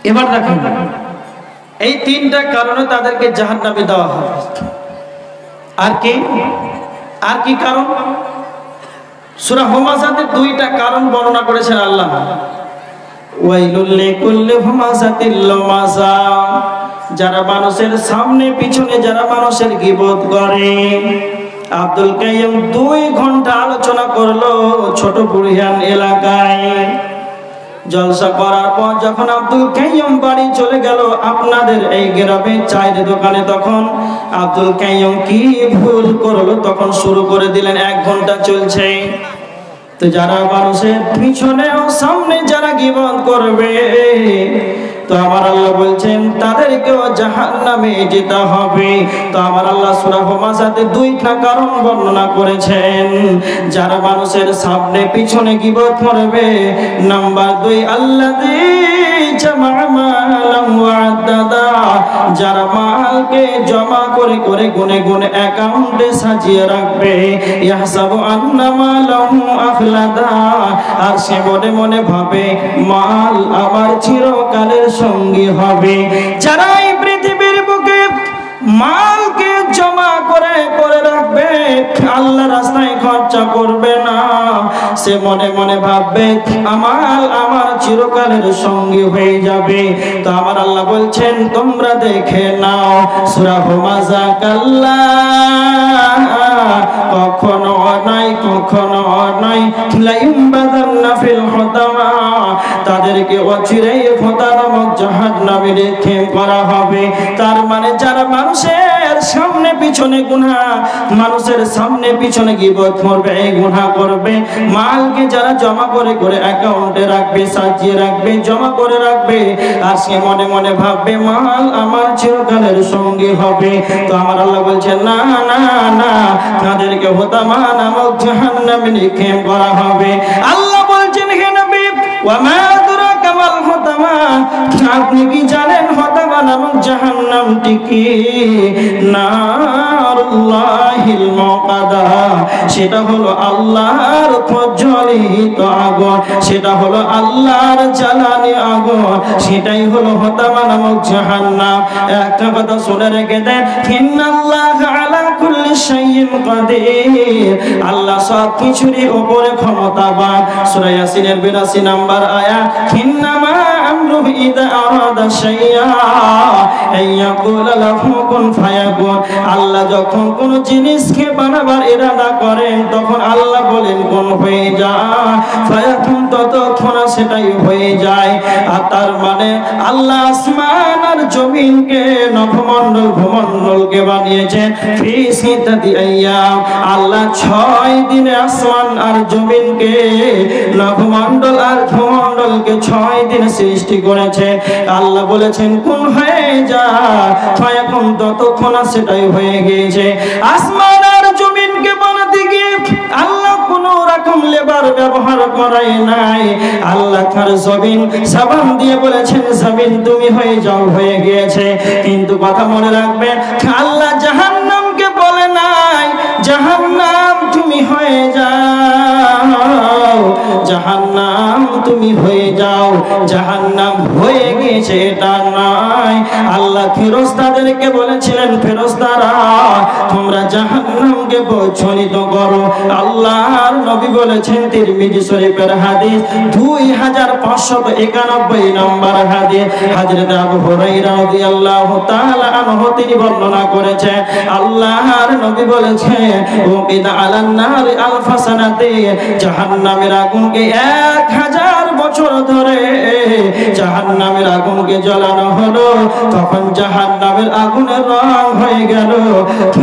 এবার দেখেন, এই তিনটা কারণে তাদেরকে জাহান্নামে দেওয়া হবে। আর কি? আর কি কারণ? সূরা হুমাযাতে দুইটা কারণ বর্ণনা করেছেন আল্লাহ। ওয়াইলুল লিকুল্লি হুমাযাতিল লুমাযা, যারা মানুষের সামনে পিছনে যারা মানুষের গীবত করে। আব্দুল কাইয়ুম 2 ঘন্টা আলোচনা করলো ছোট বুড়িয়ান এলাকায়। জলসা করার পর যখন আব্দুল কাইয়ুম বাড়ি চলে গেল আপনাদের এই গ্রামে চায়ের দোকানে, তখন আব্দুল কাইয়ুম কি ভুল করলো তখন শুরু করে দিলেন। 1 ঘন্টা চলছে। তো যারা মানুষের পিছনে ও সামনে যারা গীবত করবে, তো আমার আল্লাহ বলছেন তাদেরকেও জাহান্নামে যেতে হবে। তো আমার আল্লাহ সূরা হুমাযাতে 2টা কারণ বর্ণনা করেছেন। যারা মানুষের সামনে পিছনে গীবত করবে, নাম্বার 2, আল্লাযী জামা'a মালান ওয়া আদ্দাদা, যারা মালকে জমা করে করে গুনে গুনে অ্যাকাউন্টে সাজিয়ে রাখবে। ইয়াহসাবু আন্না মালাহু আখলাদা, আর সে মনে মনে ভাবে মাল আমার চিরকালের সঙ্গী হবে। যারা এই পৃথিবীর বুকে মালকে জমা করে করে রাখবে, আল্লাহ রাস্তায় খরচা করবে না, সে মনে মনে ভাববে আমার চিরকালের সঙ্গী হয়ে যাবে। তো আমার আল্লাহ বলছেন তোমরা দেখে নাও সূরা হুমাযা, কাল্লা, কখনো নাই, কখনো নাই, লাইয়ুমবাযান্না ফিল হুতামা, তাদেরকে অচিরেই হুতা নামক জাহান্নামে নিক্ষেপ করা হবে। তার মানে যারা মানুষের সামনে পিছনে গুনাহ, মানুষের সামনে পিছনে গীবত করবে, এই গুনাহ করবে, মালকে যারা জমা করে করে অ্যাকাউন্টে রাখবে, সাজিয়ে রাখবে, জমা করে রাখবে, আর সে মনে মনে ভাববে মাল আমার চিরকালের সঙ্গী হবে। তো আমার আল্লাহ বলছেন না না না, তাদেরকে হুতামা নামক জাহান্নামে নিক্ষেপ করা হবে। আল্লাহ বলছেন হে নবী, ওয়া মা আদরাকা মাল হুতামা, আপনি কি জানেন হুতামা নামক জাহান্নামটি কি? নারুল্লাহিল মুকাদা, সেটা হলো আল্লাহর প্রজ্বলিত আগুন, সেটা হলো আল্লাহর জ্বালানি আগুন, সেটাই হলো হুতামা নামক জাহান্নাম। একটা কথা শুনে রেখে দেন, ইন্নাল্লাহা আলা কুল্লি শাইইন কাদির, আল্লাহ সব কিছুরই উপরে ক্ষমতাবান। সূরা ইয়াসিনের 82 নম্বর আয়াত, ইন্নামা আমরুহু ইযা আরাদা শাইআ আইয়াকুলা লাহু কুন ফায়াকুন, আল্লাহ যখন কোন জিনিসকে বানাবার ইরাদা করেন তখন আল্লাহ বলেন কোন হয়ে যা, ফায়াকুন, ততক্ষণ সেটাই হয়ে যায়। আর তার মানে আল্লাহ আসমান আর জমিনকে, নভমণ্ডল ভূমণ্ডলকে বানিয়েছেন ফি সিত্তাতি আইয়াম, আল্লাহ 6 দিনে আসমান আর জমিনকে, নভমণ্ডল আর ভূমণ্ডলকে 6 দিনে সৃষ্টি করেছে। আল্লাহ বলেছেন কোন হয়ে যা, ফায়াকুন, ততক্ষণ সেটাই হয়ে গিয়েছে। আসমান আর জমিনকে বানাতে গিয়ে আল্লাহ কোন রকম লেবার ব্যবহার করাই নাই। আল্লাহ তার জমিন সাবান দিয়ে বলেছেন জমিন তুমি হয়ে যাও, হয়ে গিয়েছে। কিন্তু কথা মনে রাখবেন, আল্লাহ জাহান্নামকে বলে নাই জাহান্নাম তুমি হয়ে যাও, জাহান্নাম তুমি হয়ে যাও, জাহান্নাম হয়ে গিয়েছে এটা নয়। আল্লাহ ফেরেশতাদেরকে বলেছিলেন ফেরেশতারা তোমরা জাহান্নামকে প্রজ্বলিত করো। আল্লাহর নবী বলেছেন তিরমিজি শরীফের হাদিস 2591 নম্বর হাদিস, হযরত আবু হুরায়রা রাদিয়াল্লাহু তাআলা আনহু তিনি বর্ণনা করেছেন আল্লাহর নবী বলেছেন উকিদা আলান নার আলফা সানাতি, জাহান্নামের আগুনকে 1000 বছর ধরে জাহান্নামের আগুনকে জ্বালানো হলো। তখন জাহান্নামের আগুনের রং হয়ে গেল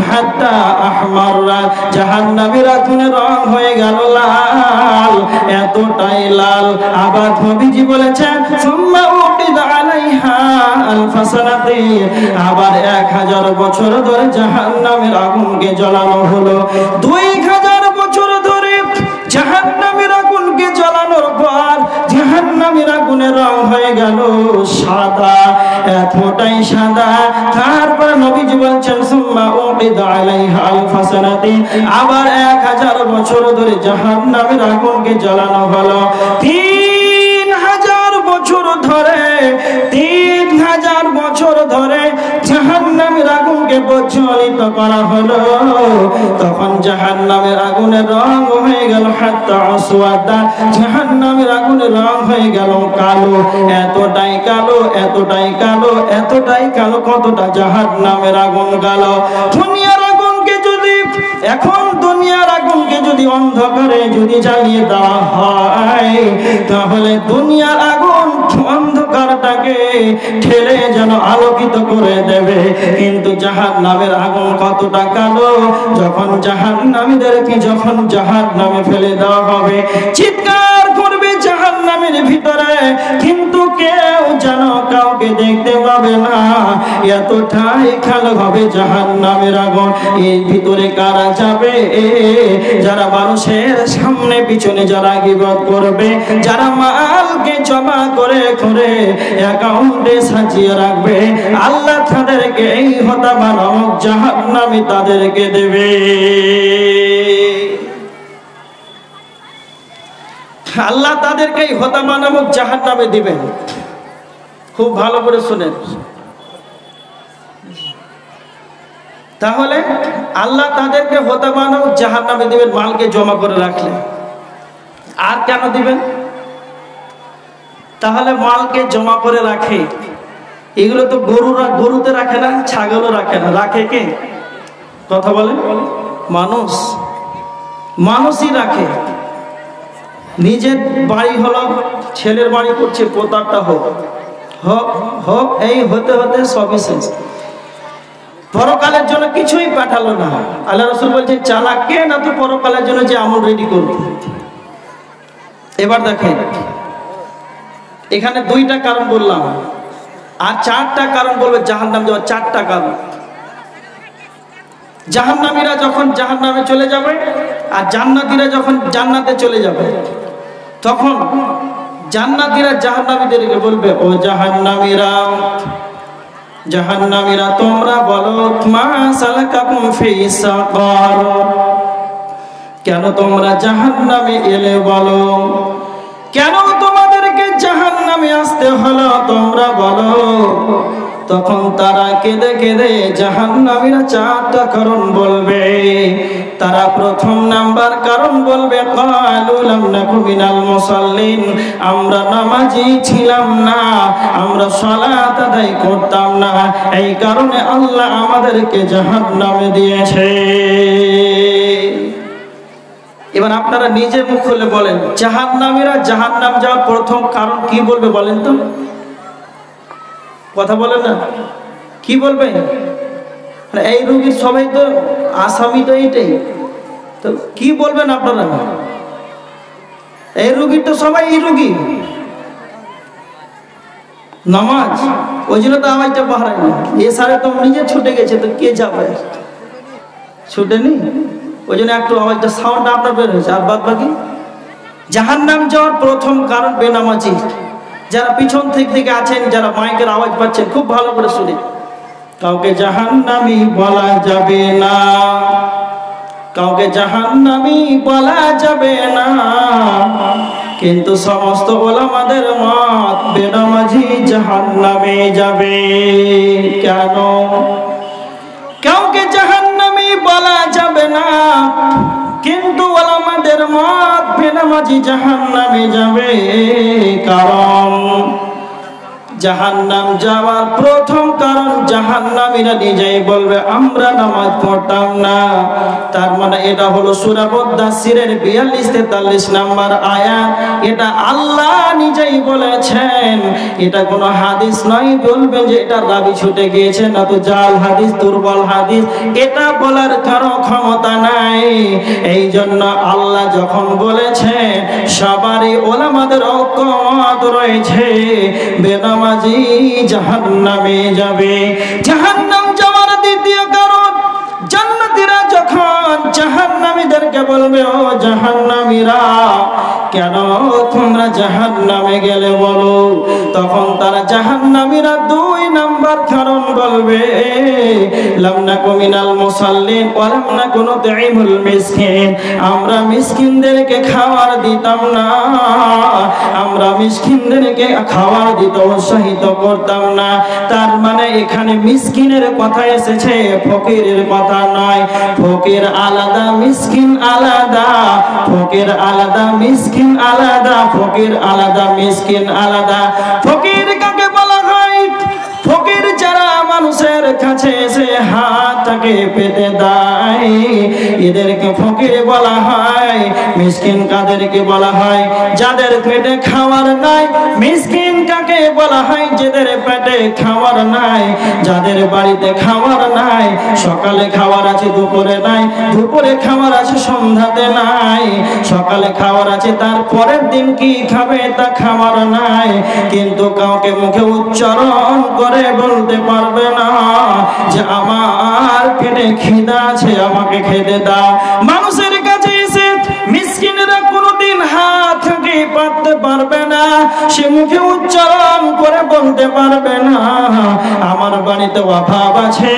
হাত্তা আহমাররা, জাহান্নামের আগুনের রং হয়ে গেল লাল, এতটাই লাল। আবার নবীজি বলেছেন সুম্মা উকিদা আলাইহা আলফা সানাতি, আবার 1000 বছর ধরে জাহান্নামের আগুনকে জ্বালানো হলো। 2000 বছর ধরে জাহান্নামের আগুনকে জ্বালানোর পর জাহান্নামের আগুনের রং হয়ে গেল সাদা, এতটাই সাদা। তারপর নবীজি বলছেন সুম্মা উকিদা আলাইহা আলফা সানাতি, আবার 1000 বছর ধরে জাহান্নামের আগুনকে জ্বালানো হলো। 3000 বছর ধরে 3000 বছর ধরে জাহান্নামের আগুনকে প্রজ্বলিত করা হলো। তখন জাহান্নামের আগুনের রং হয়ে গেল হাত্তা আসওয়াদা, জাহান্নামের আগুনের রং হয়ে গেল কালো, এতটাই কালো, এতটাই কালো, এতটাই কালো। কতটা জাহান্নামের আগুন কালো। দুনিয়ার আগুনকে যদি এখন দুনিয়ার আগুনকে যদি অন্ধকারে যদি জ্বালিয়ে দেওয়া হয় তাহলে দুনিয়ার আগুন অন্ধকারটাকে ঠেলে যেন আলোকিত করে দেবে। কিন্তু জাহান্নামের আগুন কতটা কালো, যখন জাহান্নামীদেরকে যখন জাহান্নামে ফেলে দেওয়া হবে চিৎকার করবে জাহান্নামের ভিতরে, কিন্তু কেউ যেন কাউকে দেখতে পাবে না, এতটাই কালো হবে জাহান্নামের আগুন। এর ভিতরে কারা যাবে? যারা মানুষের সামনে পিছনে যারা গীবত করবে, যারা মালকে জমা করে করে অ্যাকাউন্টে সাজিয়ে রাখবে, আল্লাহ তাদেরকে এই হতাশা নামক জাহান্নামে তাদেরকে দেবে। আল্লাহ তাদেরকে এই হতাশা নামক জাহান্নামে দিবেন। খুব ভালো করে শুনেন। তাহলে আল্লাহ তাদেরকে হতাশা নামক জাহান্নামে দিবেন মালকে জমা করে রাখলে। আর কেন দিবেন? তাহলে মালকে জমা করে রাখে, এগুলো তো গরুতে রাখে না, ছাগলও রাখে না, রাখে কে? কথা বলেন। মানুষ, মানুষই রাখে। নিজের বাড়ি হলো, ছেলের বাড়ি করছে, পোতারটা হোক হোক হোক, এই হতে হতে সবই শেষ। পরকালের জন্য কিছুই পাঠালো না। আল্লাহ রাসূল বলছে চালাক কে না তো পরকালের জন্য যে আমল রেডি করবে। এবার দেখেন এখানে 2টা কারণ বললাম, আর 4টা কারণ বলবে জাহান্নাম যাওয়ার। 4টা কারণ। জাহান্নামীরা যখন জাহান্নামে চলে যাবে আর জান্নাতীরা যখন জান্নাতে চলে যাবে, তখন জান্নাতীরা জাহান্নামীদেরকে বলবে ও জাহান্নামীরা, জাহান্নামীরা তোমরা বলো মা সালাকাকুম ফি সাকার, কেন তোমরা জাহান্নামে এলে বলো, কেন তোমাদেরকে জাহান্নামে আসতে হলো তোমরা বলো। তখন তারা কেঁদে কেঁদে জাহান্নামীরা 4টা কারণ বলবে। তারা প্রথম নাম্বার কারণ বলবে ক্বালু লাম নাকু মিনাল মুসাল্লিন, আমরা নামাজি ছিলাম না, আমরা সালাত আদায় করতাম না, এই কারণে আল্লাহ আমাদেরকে জাহান্নামে দিয়েছে। এবার আপনারা নিজে মুখ খুলে বলেন জাহান্নামীরা জাহান্নাম যাওয়ার প্রথম কারণ কি বলবে বলেন তো? কথা বলেন না, কি বলবে? এই রোগীর সবাই তো আসামি, তো এইটাই তো কি বলবেন আপনারা? এই রোগীর তো সবাই এই রোগী, নামাজ, ওই জন্য তো আওয়াজটা বাড়ায় না। এ সারে তো নিজে ছুটে গেছে, তো কে যাবে? ছুটেনি, ওই জন্য একটু আওয়াজটা সাউন্ডটা আপনার বের হয়েছে, আর বাদ বাকি জাহান্নাম যাওয়ার প্রথম কারণ বেনামাজি। যারা পিছন থেকে আছেন, যারা মাইকের আওয়াজ পাচ্ছেন, খুব ভালো করে শুনে, কাউকে জাহান্নামী বলা যাবে না, কাউকে জাহান্নামী বলা যাবে না, কিন্তু সমস্ত ওলামাদের মত বেনামাজি জাহান্নামে যাবে। কেন? কাউকে জাহান্নামী বলা যাবে না, কিন্তু ওলামাদের মত বেনামাজি জাহান্নামে যাবে। কারণ জাহান্নাম যাওয়ার প্রথম কারণ, জাহান্নামীরা নিজেই বলবে আমরা নামাজ পড়তাম না। তার মানে এটা হলো সূরা মুদাসসিরের 42-43 নম্বর আয়াত। এটা আল্লাহ নিজেই বলেছেন, এটা কোনো হাদিস নয়। বলবেন যে এটা রাবি ছুটে গিয়েছে, না তো জাল হাদিস, দুর্বল হাদিস, এটা বলার কারো ক্ষমতা নাই। এই জন্য আল্লাহ যখন বলেছেন, সবারই ওলামাদের ঐক্যমত রয়েছে, বেনামাজি জাহান্নামে যাবে। জাহান্নাম যাওয়ার দ্বিতীয় কারণ, জান্নাতীরা যখন জাহান্নামীদেরকে বলবে, ও জাহান্নামীরা, কেন তোমরা জাহান্নামে গেলে বলো, তখন তারা জাহান্নামীরা 2 নাম্বার কারণ বলবে, লাম নাকু মিনাল মুসাল্লিন ওয়া লাম নাকু নুতঈমুল মিসকিন, আমরা মিসকিনদেরকে খাবার দিতাম না, আমরা মিসকিনদেরকে খাবার দিতে উৎসাহিত করতাম না। তার মানে এখানে মিসকিনের কথা এসেছে, ফকিরের কথা নয়। ফকির আলাদা, মিসকিন আলাদা, ফকির আলাদা, মিসকিন আলাদা, ফকির আলাদা, মিসকিন আলাদা। ফকির কাকে বলা হয়? ফকির যারা মানুষের কাছে এসে হাতটাকে পেতে দেয়, এদেরকে ফকির বলা হয়। মিসকিন কাদেরকে বলা হয়? যাদের পেটে খাবার নাই। মিসকিন কাকে বলা হয়? যাদের পেটে খাবার নাই, যাদের বাড়িতে খাবার নাই, সকালে খাবার আছে, দুপুরে নাই, দুপুরে খাবার আছে, সন্ধ্যাতে নাই, সকালে খাবার আছে, তার পরের দিন কি খাবে তা খাবার নাই, কিন্তু কাউকে মুখে উচ্চারণ করে বলতে পারবে না যে আমার পেটে খিদা আছে, আমাকে খেতে দাও। মানুষের কাছে এসে মিসকিনেরা কোনোদিন হাত থেকে পাততে পারবে না, সে মুখে উচ্চারণ করে বলতে পারবে না আমার বাড়িতে অভাব আছে,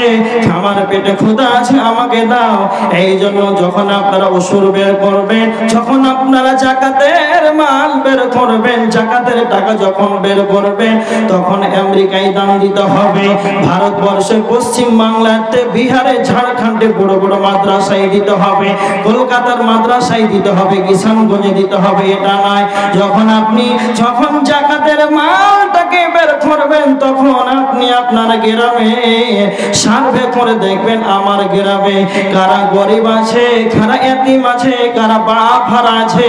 আমার পেটে ক্ষুধা আছে, আমাকে দাও। এই জন্য যখন আপনারা ওসুর বের করবেন, যখন আপনারা জাকাতের মাল বের করবেন, জাকাতের টাকা যখন বের করবেন, তখন আমেরিকায় দাম দিতে হবে, ভারতবর্ষে পশ্চিম বাংলাতে, বিহারে, ঝাড়খণ্ডে বড় বড় মাদ্রাসায় দিতে হবে, কলকাতার মাদ্রাসায় দিতে হবে, কিষানগঞ্জে দিতে হবে, এটা নয়। যখন জাকাতের মালটাকে বের করবেন, তখন আপনি আপনার গ্রামে সার্ভে করে দেখবেন, আমার গ্রামে কারা গরিব আছে, কারা এতিম আছে, কারা বাপ হারা আছে,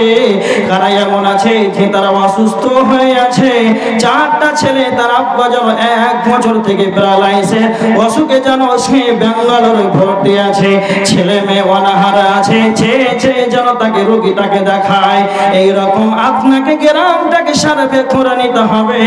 কারা এমন আছে যে তারা অসুস্থ হয়ে আছে, 4টা ছেলে, তার আব্বা যেন 1 বছর থেকে প্যারালাইসিস অসুখে যেন সে ব্যাঙ্গালোরে ভর্তি আছে, ছেলে মেয়ে অনাহারা আছে, যেন তাকে রোগীটাকে দেখায়। এইরকম আপনাকে গ্রামটাকে সার্ভে করে নিতে হবে,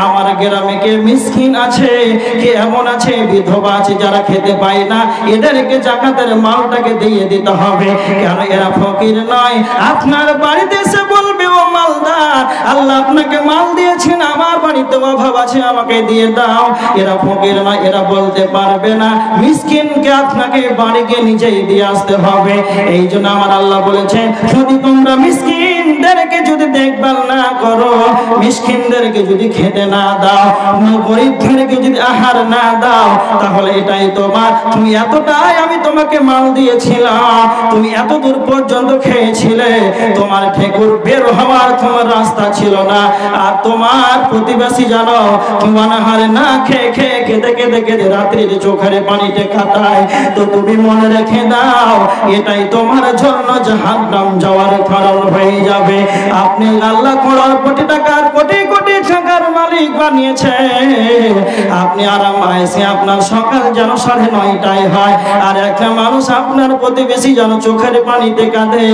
আমার গ্রামে কে মিসকিন আছে, কে এমন আছে, বিধবা আছে, যারা খেতে পায় না, এদেরকে জাকাতের মালটাকে দিয়ে দিতে হবে। কেন? এরা ফকির নয়। আপনার বাড়িতে এসে বলবে, ও মালদার, আল্লাহ আপনাকে মাল দিয়েছেন, আমার বাড়িতে অভাব আছে, আমাকে দিয়ে দাও। এরা ফকির নয়, এরা বলতে পারবে না। মিসকিনকে আপনাকে বাড়িকে নিজেই দিয়ে আসতে হবে। এই জন্য আমার আল্লাহ বলেছেন, যদি তোমরা মিসকিনদেরকে যদি দেখভাল না করো, মিসকিনদেরকে যদি খেতে না দাও, গরিবদেরকে যদি আহার না দাও, তাহলে এটাই তোমার, তুমি এতটাই আমি তোমাকে মাল দিয়েছিলাম, তুমি এত দূর পর্যন্ত খেয়েছিলে, তোমার ঠেকুর বের হওয়ার তোমার রাস্তা ছিল না। আর তোমার প্রতিবেশী জানো, তুমি অনাহারে না খেয়ে খেতে খেতে রাত্রির চোখের পানিতে কাটায়, তো তুমি মনে রেখে দাও, এটাই তোমার জন্য জাহান্নাম যাওয়ার কারণ হয়ে যাবে। আপনি আল্লাহ কোটি টাকার কোটি কোটি টাকার মালিক বানিয়েছে, আপনি আরাম আয়েসে আপনার সকাল যেন 9:30টায় হয়, আর একটা মানুষ আপনার প্রতিবেশী যেন চোখের পানিতে কাঁদে,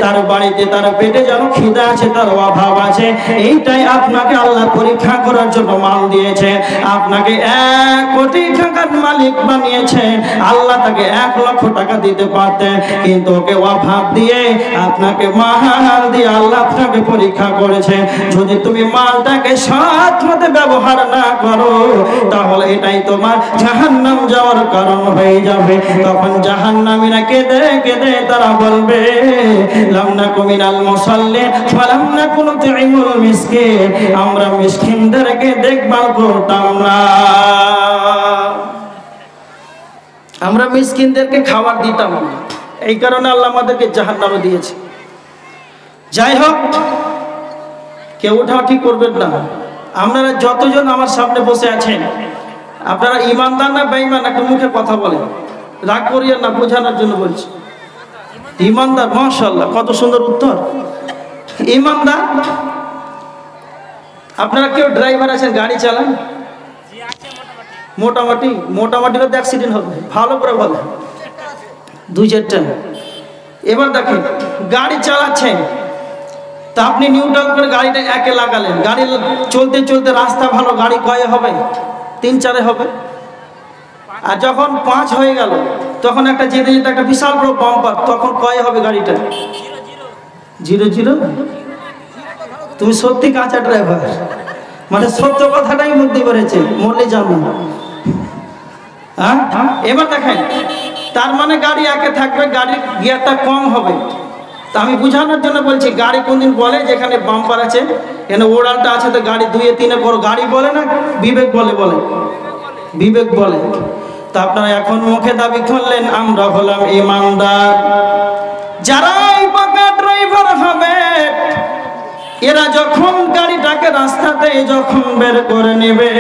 তার বাড়িতে তার পেটে যেন খিদা আছে, তার অভাব আছে, এইটাই আপনাকে আল্লাহ পরীক্ষা করার জন্য মাল দিয়েছে। আপনাকে 1 কোটি টাকার মালিক বানিয়েছে, আল্লাহ তাকে 1 লক্ষ টাকা দিতে পারতেন, কিন্তু ওকে অভাব দিয়ে আপনাকে মাল দিয়ে আল্লাহ আপনাকে পরীক্ষা করেছে। যদি তুমি মালটাকে সৎ মতে ব্যবহার না করো, তাহলে এটাই তোমার জাহান্নাম যাওয়ার কারণ হয়ে যাবে। তখন জাহান্নামীরা কেঁদে কেঁদে তারা বলবে, লাম নাকু মিনাল মুসাল্লিন ওয়া লাম নাকু নুতঈমুল মিসকিন, আমরা মিসকিনদেরকে দেখভাল করতাম না, আমরা মিসকিনদেরকে খাবার দিতাম না, এই কারণে আল্লাহ আমাদেরকে জাহান্নামে দিয়েছে। যাই হোক, কেউ উঠা ঠিক করবেন না। আপনারা যতজন আমার সামনে বসে আছেন, আপনারা ইমানদার না বেঈমান একটু মুখে কথা বলেন, রাগ করিয়েন না, বোঝানোর জন্য বলছি। ইমানদার, মাশাআল্লাহ, কত সুন্দর উত্তর। ইমানদার। আপনারা কেউ ড্রাইভার আছেন, গাড়ি চালান? মোটামুটি মোটামুটি তো অ্যাক্সিডেন্ট হবে, ভালো করে বলেন। 2-4টা। এবার দেখেন, গাড়ি চালাচ্ছেন, তা আপনি নিউট্রাল করে গাড়িটা 1-এ লাগালেন, গাড়ি চলতে চলতে রাস্তা ভালো, গাড়ি কয়ে হবে? 3-4-এ হবে। আর যখন 5 হয়ে গেল, তখন একটা যেতে যেতে একটা বিশাল বড় বাম্পার, তখন কয়ে হবে গাড়িটা? 0-0। তুমি সত্যি কাঁচা ড্রাইভার, মানে সত্য কথাটাই মুক্তি করেছে, মরলে যাবো। হ্যাঁ, এবার দেখেন, তার মানে গাড়ি 1-এ থাকবে, গাড়ির গিয়ারটা কম হবে। তা আমি বুঝানোর জন্য বলছি, গাড়ি কোনদিন বলে যেখানে বাম্পার আছে, এখানে ওড়ালটা আছে, তো গাড়ি 2-3-এ বড় গাড়ি বলে না, বিবেক বলে? বলে বিবেক বলে। তা আপনারা এখন মুখে দাবি করলেন আমরা হলাম ইমানদার। যারাই পাকা ড্রাইভার হবে, এরা যখন গাড়িটাকে রাস্তাতে যখন বের করে নেবে,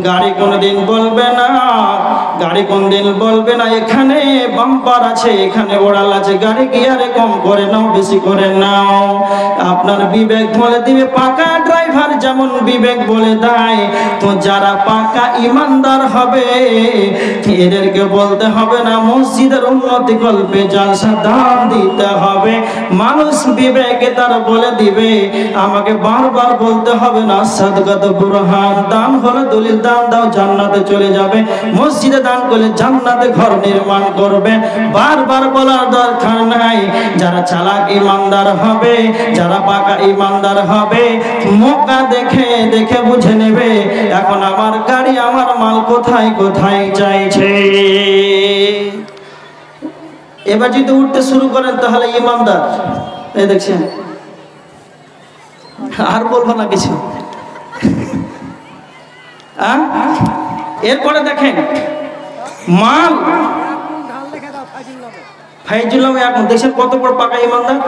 গাড়ি কোনদিন বলবে না, গাড়ি কোনদিন বলবে না এখানে বাম্পার আছে, এখানে ওড়াল আছে, গাড়ি গিয়ারে কম করে নাও, বেশি করে নাও। আপনার বিবেক বলে দিবে। পাকা ড্রাইভার যেমন বিবেক বলে দেয়, তো যারা পাকা ইমানদার হবে এদেরকে বলতে হবে না মসজিদের উন্নতি কল্পে জালসা দান দিতে হবে। মানুষ বিবেকে তার বলে দিবে, আমাকে বারবার বলতে হবে না সাদকাত বুরহান, দান হলো দলিল, দান দাও জান্নাতে চলে যাবে, মসজিদে দান করলে জান্নাতে ঘর নির্মাণ করবে, বারবার বলার দরকার নাই। যারা চালাক ইমানদার হবে, যারা পাকা ইমানদার হবে, মক্কা দেখে দেখে বুঝে নেবে এখন আমার গাড়ি আমার মাল কোথায় কোথায় চাইছে। এবার যদি উঠতে শুরু করেন তাহলে ইমানদার। এই দেখছেন, আর বলবো না কিছু। এরপরে দেখেন, মাল ফাইজুল্লাহ এখন দেখছেন কত বড় পাকা ইমানদার।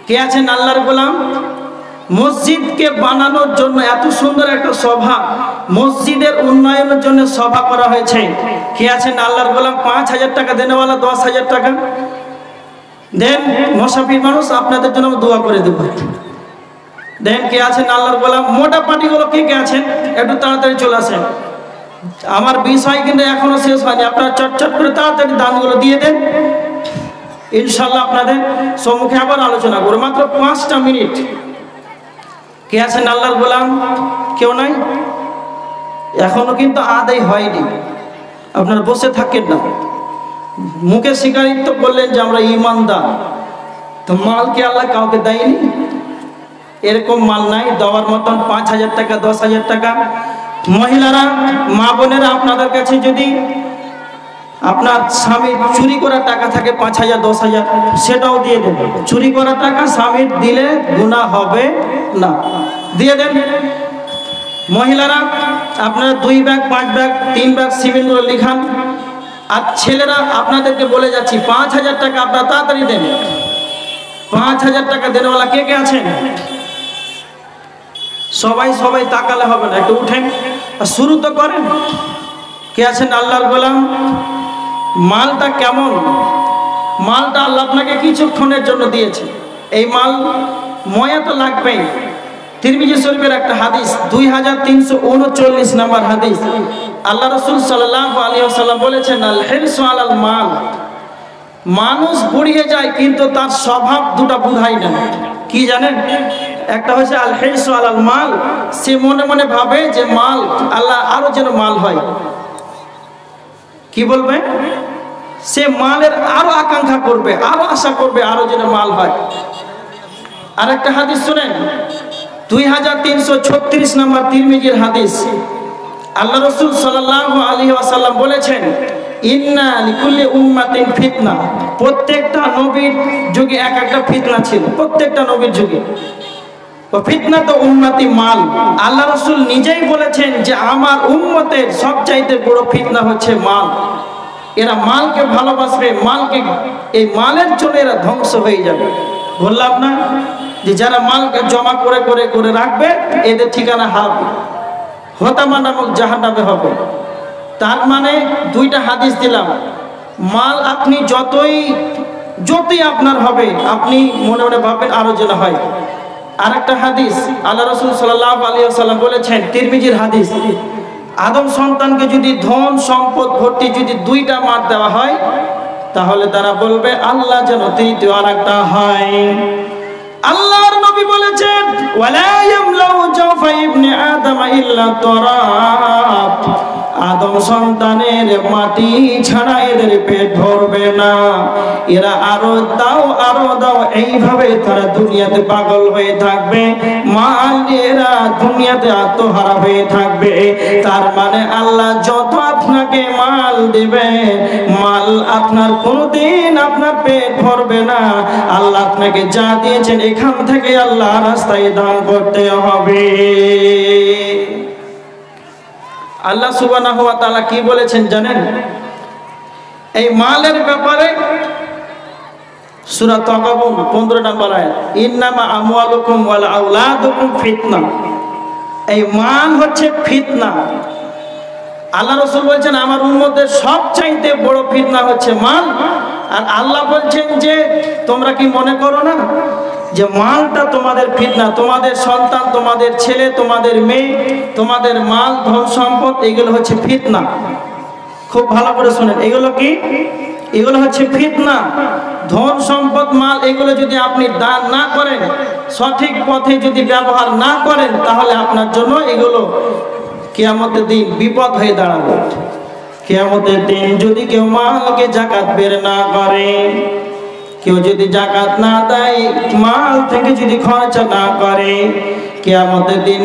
কে আছেন? আল্লাহর গোলাম। মসজিদকে বানানোর জন্য এত সুন্দর একটা সভা, মসজিদের উন্নয়নের জন্য সভা করা হয়েছে। কে আছেন? আল্লাহর গোলাম। 5,000 টাকা দেনেওয়ালা 10,000 টাকা দেন। মুসাফির মানুষ, আপনাদের জন্য দোয়া করে দেব। দেন কে আছেন? আল্লাহর গোলাম। মোটা পার্টিগুলো কে কে আছেন একটু তাড়াতাড়ি চলে আসেন, আমার বিষয় কিন্তু এখনো শেষ হয়নি। আপনারা চটচট করে তাড়াতাড়ি দানগুলো দিয়ে দেন, ইনশাল্লাহ আপনাদের সম্মুখে আবার আলোচনা করবো। মাত্র 5টা মিনিট। কে আছেন? আল্লাহর গোলাম। কেউ নাই? এখনো কিন্তু আদায় হয়নি। আপনারা বসে থাকেন না, মুখে স্বীকারিত করলেন যে আমরা ইমানদার, তো মাল কি আল্লাহ কাউকে দেয়নি? এরকম মাল নাই দেওয়ার মতন। 5,000 টাকা, 10,000 টাকা। মহিলারা, মা বোনেরা, আপনাদের কাছে যদি আপনার স্বামী চুরি করা টাকা থাকে 5,000, 10,000, সেটাও দিয়ে দেন। চুরি করা টাকা স্বামীর দিলে গুনাহ হবে না, দিয়ে দেন। মহিলারা, আপনারা 2 ব্যাগ, 5 ব্যাগ, 3 ব্যাগ সিমেন্ট করে লিখান। আর ছেলেরা, আপনাদেরকে বলে যাচ্ছি 5,000 টাকা আপনারা তাড়াতাড়ি দেন। 5,000 টাকা দেনওয়ালা কে কে আছেন? সবাই তাকালে হবে না, একটু উঠেন আর শুরু তো করেন। কে আছেন? আল্লাহর গোলাম। মালটা কেমন? মালটা আল্লাহ আপনাকে কিছুক্ষণের জন্য দিয়েছে। এই মাল ময়া তো লাগবেই। তিরমিজি শরীফের একটা হাদিস, 2339 নম্বর হাদিস, আল্লাহ রাসূল সাল্লাল্লাহু আলাইহি ওয়াসাল্লাম বলেছেন, আল হিরসু আলাল মাল। মানুষ বুড়িয়ে যায় কিন্তু তার স্বভাব দুটো বুঝায় না। কি জানেন? একটা হচ্ছে আল হিরসু আলাল মাল, সে মনে মনে ভাবে যে মাল, আল্লাহ আরো যেন মাল হয়। কি বলবে? সে মালের আরো আকাঙ্ক্ষা করবে, আরো আশা করবে, আরো যেন মাল হয়। আরেকটা হাদিস শুনেন, 2336 নম্বর তিরমিজির হাদিস। আল্লাহ রাসূল সাল্লাল্লাহু আলাইহি ওয়াসাল্লাম বলেছেন, ইন্না লিকুল্লি উম্মাতিন ফিতনা। প্রত্যেকটা নবীর যুগে এক একটা ফিতনা ছিল, প্রত্যেকটা নবীর যুগে। ফিতনা তো উম্মতি মাল। আল্লাহ রাসূল নিজেই বলেছেন যে আমার উম্মতের সবচাইতে বড় ফিতনা হচ্ছে মাল। এরা মালকে ভালোবাসবে, মালকে, এই মালের জন্য এরা ধ্বংস হয়ে যাবে। বললাম না যে যারা মালকে জমা করে করে করে রাখবে, এদের ঠিকানা হারাবে, হোতামা নামক জাহান্নামে হবে। তার মানে দুইটা হাদিস দিলাম। মাল আপনি যতই আপনার হবে, আপনি মনে মনে ভাববেন আরো যেন হয়। আরেকটা হাদিস, আল্লাহ রাসূল সাল্লাল্লাহু আলাইহি ওয়াসাল্লাম বলেছেন, তিরমিজির হাদিস, আদম সন্তানকে যদি ধন সম্পদ ভর্তি যদি দুইটা মার দেওয়া হয়, তাহলে তারা বলবে আল্লাহ যেন তৃতীয় আরেকটা হয়। আল্লাহর নবী বলেছেন, ওয়ালা ইয়ামলাউ জাওফা ইবনে আদম ইল্লা তুরাব। আদম সন্তানের মাটি ছাড়া এদের পেট ভরবে না। এরা আরো দাও আরো দাও, এইভাবে তারা দুনিয়াতে পাগল হয়ে থাকবে। মাল এরা দুনিয়াতে আত্মহারা হয়ে থাকবে। তার মানে আল্লাহ যত আপনাকে মাল দিবে, মাল আপনার কোনোদিন আপনার পেট ভরবে না। আল্লাহ আপনাকে যা দিয়েছেন এখান থেকে আল্লাহ রাস্তায় দান করতে হবে। আল্লাহ সুবহানাহু ওয়া তাআলা কি বলেছেন জানেন? এই মালের ব্যাপারে সূরা তাগাবুন 15 নম্বর আয়াত, ইন্নামা আমওয়ালুকুম ওয়াল আওলাদুকুম ফিতনা। এই মাল হচ্ছে ফিতনা। আল্লাহ রাসূল বলছেন আমার উম্মতের সবচাইতে বড় ফিতনা হচ্ছে মাল। আর আল্লাহ বলছেন যে তোমরা কি মনে করো না যে মালটা তোমাদের ফিতনা? তোমাদের সন্তান, তোমাদের ছেলে, তোমাদের মেয়ে, তোমাদের মাল, ধন সম্পদ, এগুলো হচ্ছে ফিতনা। খুব ভালো করে শুনেন, এগুলো কি? এগুলো হচ্ছে ফিতনা। ধন সম্পদ, মাল, এগুলো যদি আপনি দান না করেন, সঠিক পথে যদি ব্যবহার না করেন, তাহলে আপনার জন্য এগুলো কিয়ামতের দিন বিপদ হয়ে দাঁড়াবে। কিয়ামতের দিন যদি কেউ মালকে যাকাত বের না করে, কেউ যদি যাকাত না দেয়, মাল থেকে যদি খরচা না করে, কিয়ামতের দিন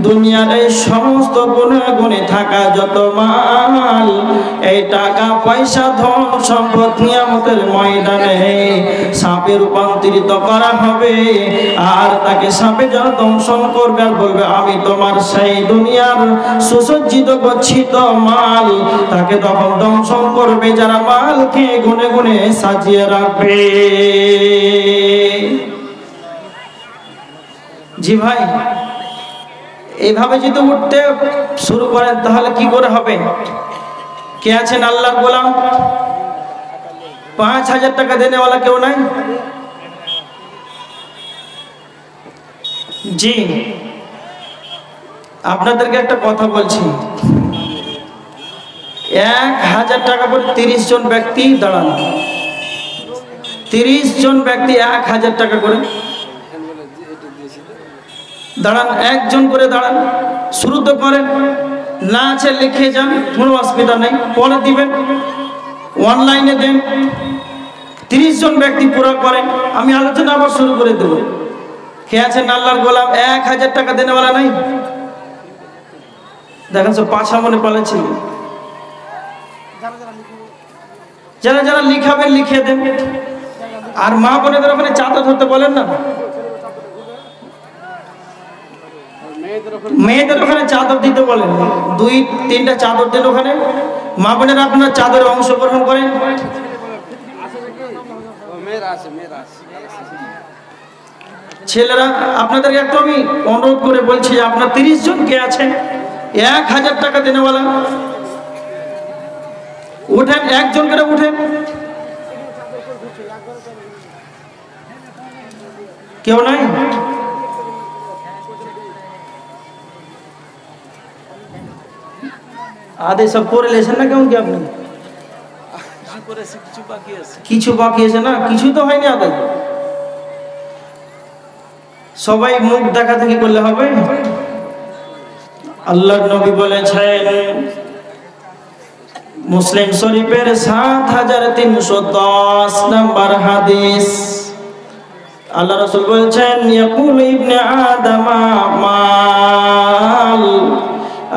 দুনিয়ার এই সমস্ত গুণে গুণে থাকা যত মাল, এই টাকা পয়সা ধন সম্পদ কিয়ামতের ময়দানে সাপে রূপান্তরিত করা হবে। আর তাকে সাপে যারা দংশন করবে আর বলবে আমি তোমার সেই দুনিয়ার সুসজ্জিত গচ্ছিত মাল, তাকে তখন দংশন করবে যারা মালকে গুনে গুনে সাজিয়ে রাখবে। জি ভাই, এইভাবে যদি উঠতে শুরু করেন তাহলে কি করে হবে? কে আছেন আল্লাহর গোলাম? 5000 টাকা দেনেওয়ালা কেউ নাই? জি, আপনাদেরকে একটা কথা বলছি, 1000 টাকা করে 30 জন ব্যক্তি দাঁড়ান। 30 জন ব্যক্তি 1000 টাকা করে দাঁড়ান, একজন করে দাঁড়ান। শুরু তো করেন, না আছে লিখে যান, কোনো অসুবিধা নেই, পরে দিবেন, অনলাইনে দেন। 30 জন ব্যক্তি পুরো করেন, আমি আলোচনা আবার শুরু করে দেব। কে আছেন আল্লাহর গোলাম? 1000 টাকা দেনেওয়ালা নাই? দেখেন সব পাছা মনে পালাচ্ছি। যারা যারা লিখাবেন লিখে দেন। আর মা বোনেদের ওখানে চাদর ধরতে বলেন না, মেয়েদের ওখানে চাদর দিতে বলেন, 2-3টা চাদর দেন ওখানে। মা বোনেরা আপনার চাদরে অংশগ্রহণ করেন। ছেলেরা আপনাদেরকে একটু আমি অনুরোধ করে বলছি, আপনার 30 জন কে আছেন 1000 টাকা দেনেওয়ালা? উঠেন, একজন করে উঠেন। কেউ নাই? আদে সব করে লেছেন না কেমন কি? আপনি কিছু বাকি আছে না? কিছু তো হয়নি আদায়। সবাই মুখ দেখাদেখি করলে হবে? আল্লাহর নবী বলেছেন মুসলিম শরীফের ৭৩১০ নম্বর হাদিস, আল্লাহ রাসূল বলেছেন ইয়াকুল ইবনে আদম মাল,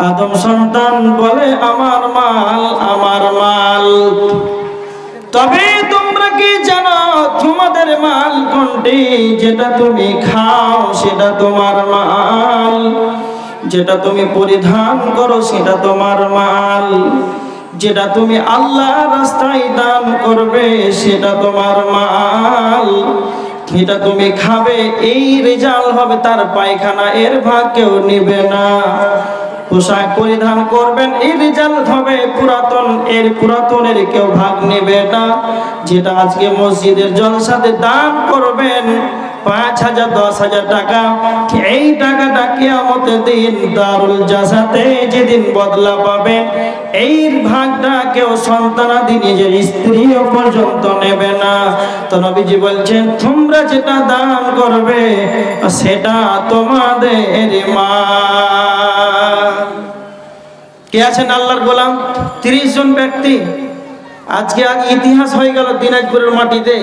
আদম সন্তান বলে আমার মাল আমার মাল। তবে তোমরা কি জানো তোমাদের মাল কোনটি? যেটা তুমি খাও সেটা তোমার মাল, যেটা তুমি পরিধান করো সেটা তোমার মাল, যেটা তুমি আল্লাহর রাস্তায় দান করবে সেটা তোমার মাল, এটা তুমি খাবে, এই রেজাল্ট হবে তার পায়খানা, এর ভাগ কেউ নেবে না। পোশাক পরিধান করবেন, এই রেজাল্ট হবে পুরাতন, এর পুরাতনের কেউ ভাগ নেবে না। যেটা আজকে মসজিদের জলসাতে দান করবেন ৫,০০০ ১০,০০০ টাকা, এই টাকাটা কিয়ামতের দিন দারুল জাসাতে যেদিন বদলা পাবেন, এই ভাগটা কেউ সন্তানাদি নিজের স্ত্রীও পর্যন্ত নেবে না। তো নবীজি বলছেন তোমরা যেটা দান করবে সেটা তোমাদের মা। কে আছেন আল্লাহর গোলাম? ৩০ জন ব্যক্তি। আজকে ইতিহাস হয়ে গেল দিনাজপুরের মাটিতে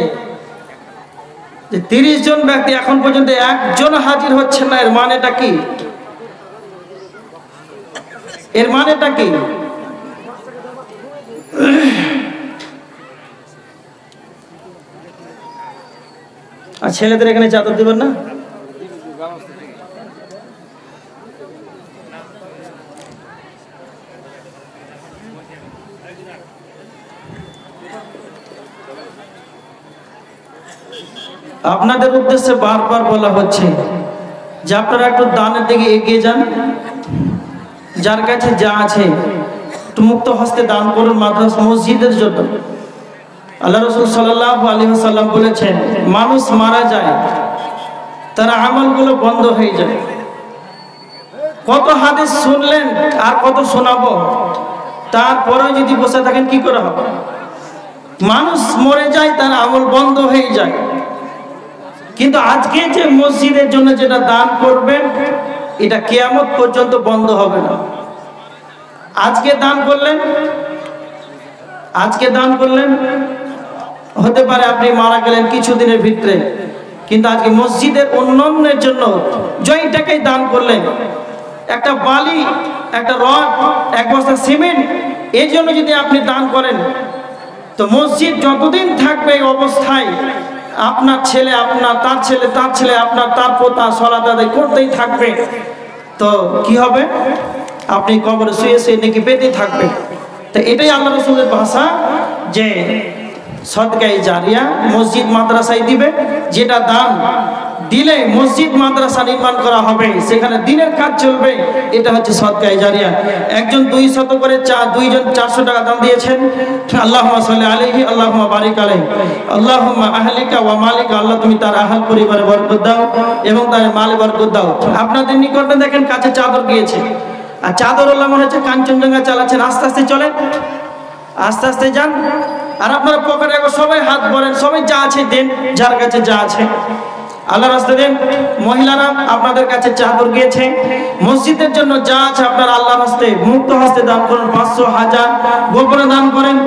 যে ৩০ জন ব্যক্তি এখন পর্যন্ত একজন হাজির হচ্ছে না। এর মানেটা কি? এর মানেটা কি? আর ছেলেদের এখানে চাদর দিবেন না? আপনাদের উদ্দেশ্যে বারবার বলা হচ্ছে যে আপনারা একটু দানের দিকে এগিয়ে যান। যার কাছে যা আছে একটু মুক্ত হস্তে দান করুন মাদ্রাসা মসজিদের জন্য। আল্লাহ রাসূল সাল্লাল্লাহু আলাইহি ওয়াসাল্লাম বলেছেন মানুষ মারা যায় তার আমলগুলো বন্ধ হয়ে যায়। কত হাদিস শুনলেন আর কত শোনাবো, তারপরে যদি বসে থাকেন কি করে হবে? মানুষ মরে যায় তার আমল বন্ধ হয়ে যায়। কিন্তু আজকে যে মসজিদের জন্য যেটা দান করবেন এটা কিয়ামত পর্যন্ত বন্ধ হবে না। আজকে দান করলেন, আজকে দান করলেন, হতে পারে আপনি মারা গেলেন কিছুদিনের ভিতরে, কিন্তু আজকে মসজিদের উন্নয়নের জন্য জয় টাকাই দান করলেন, একটা বালি, একটা রড, এক বস্তা সিমেন্ট, এই জন্য যদি আপনি দান করেন তো মসজিদ যতদিন থাকবে এই অবস্থায় আপনার ছেলে, আপনার তার ছেলে, তার ছেলে, আপনার তার পোতা সলাত আদায় করতেই থাকবে। তো কি হবে? আপনি কবরে শুয়ে শুয়ে নাকি পেতেই থাকবে। তো এটাই আল্লাহ রাসূলের ভাষা যে সদকায়ে জারিয়া মসজিদ মাদ্রাসায় দিবে, যেটা দান দিলে মসজিদ মাদ্রাসা নির্মাণ করা হবে, সেখানে দিনের কাজ চলবে, এটা হচ্ছে সদকায়ে জারিয়া। একজন 200 করে দুইজন 400 টাকা দান দিয়েছেন। আল্লাহুম্মা সাল্লি আলাইহি আল্লাহুম্মা বারিক আলাইহি আল্লাহুম্মা আহলিকা ওয়া মালিকা, আল্লাহ তুমি তার আহল পরিবারে বরকত দাও এবং তার মালে বরকত দাও। আপনাদের নিকটে দেখেন কাছে চাদর গিয়েছে, আর চাদর আল্লাহ মনে হচ্ছে কাঞ্চনজঙ্ঘা চালাচ্ছেন, আস্তে আস্তে চলেন, আস্তে আস্তে যান। আর আপনারা পকেটে সবাই হাত ভরেন, সবাই যা আছে দেন, যার কাছে যা আছে আল্লাহ রাস্তায় দেন। মহিলারা আপনাদের কাছে চাদর গিয়েছে, মসজিদের জন্য যা আছে আপনারা আল্লাহ রাস্তায় মুক্ত হস্তে দান করুন, 500 1000 গোপনে দান করেন।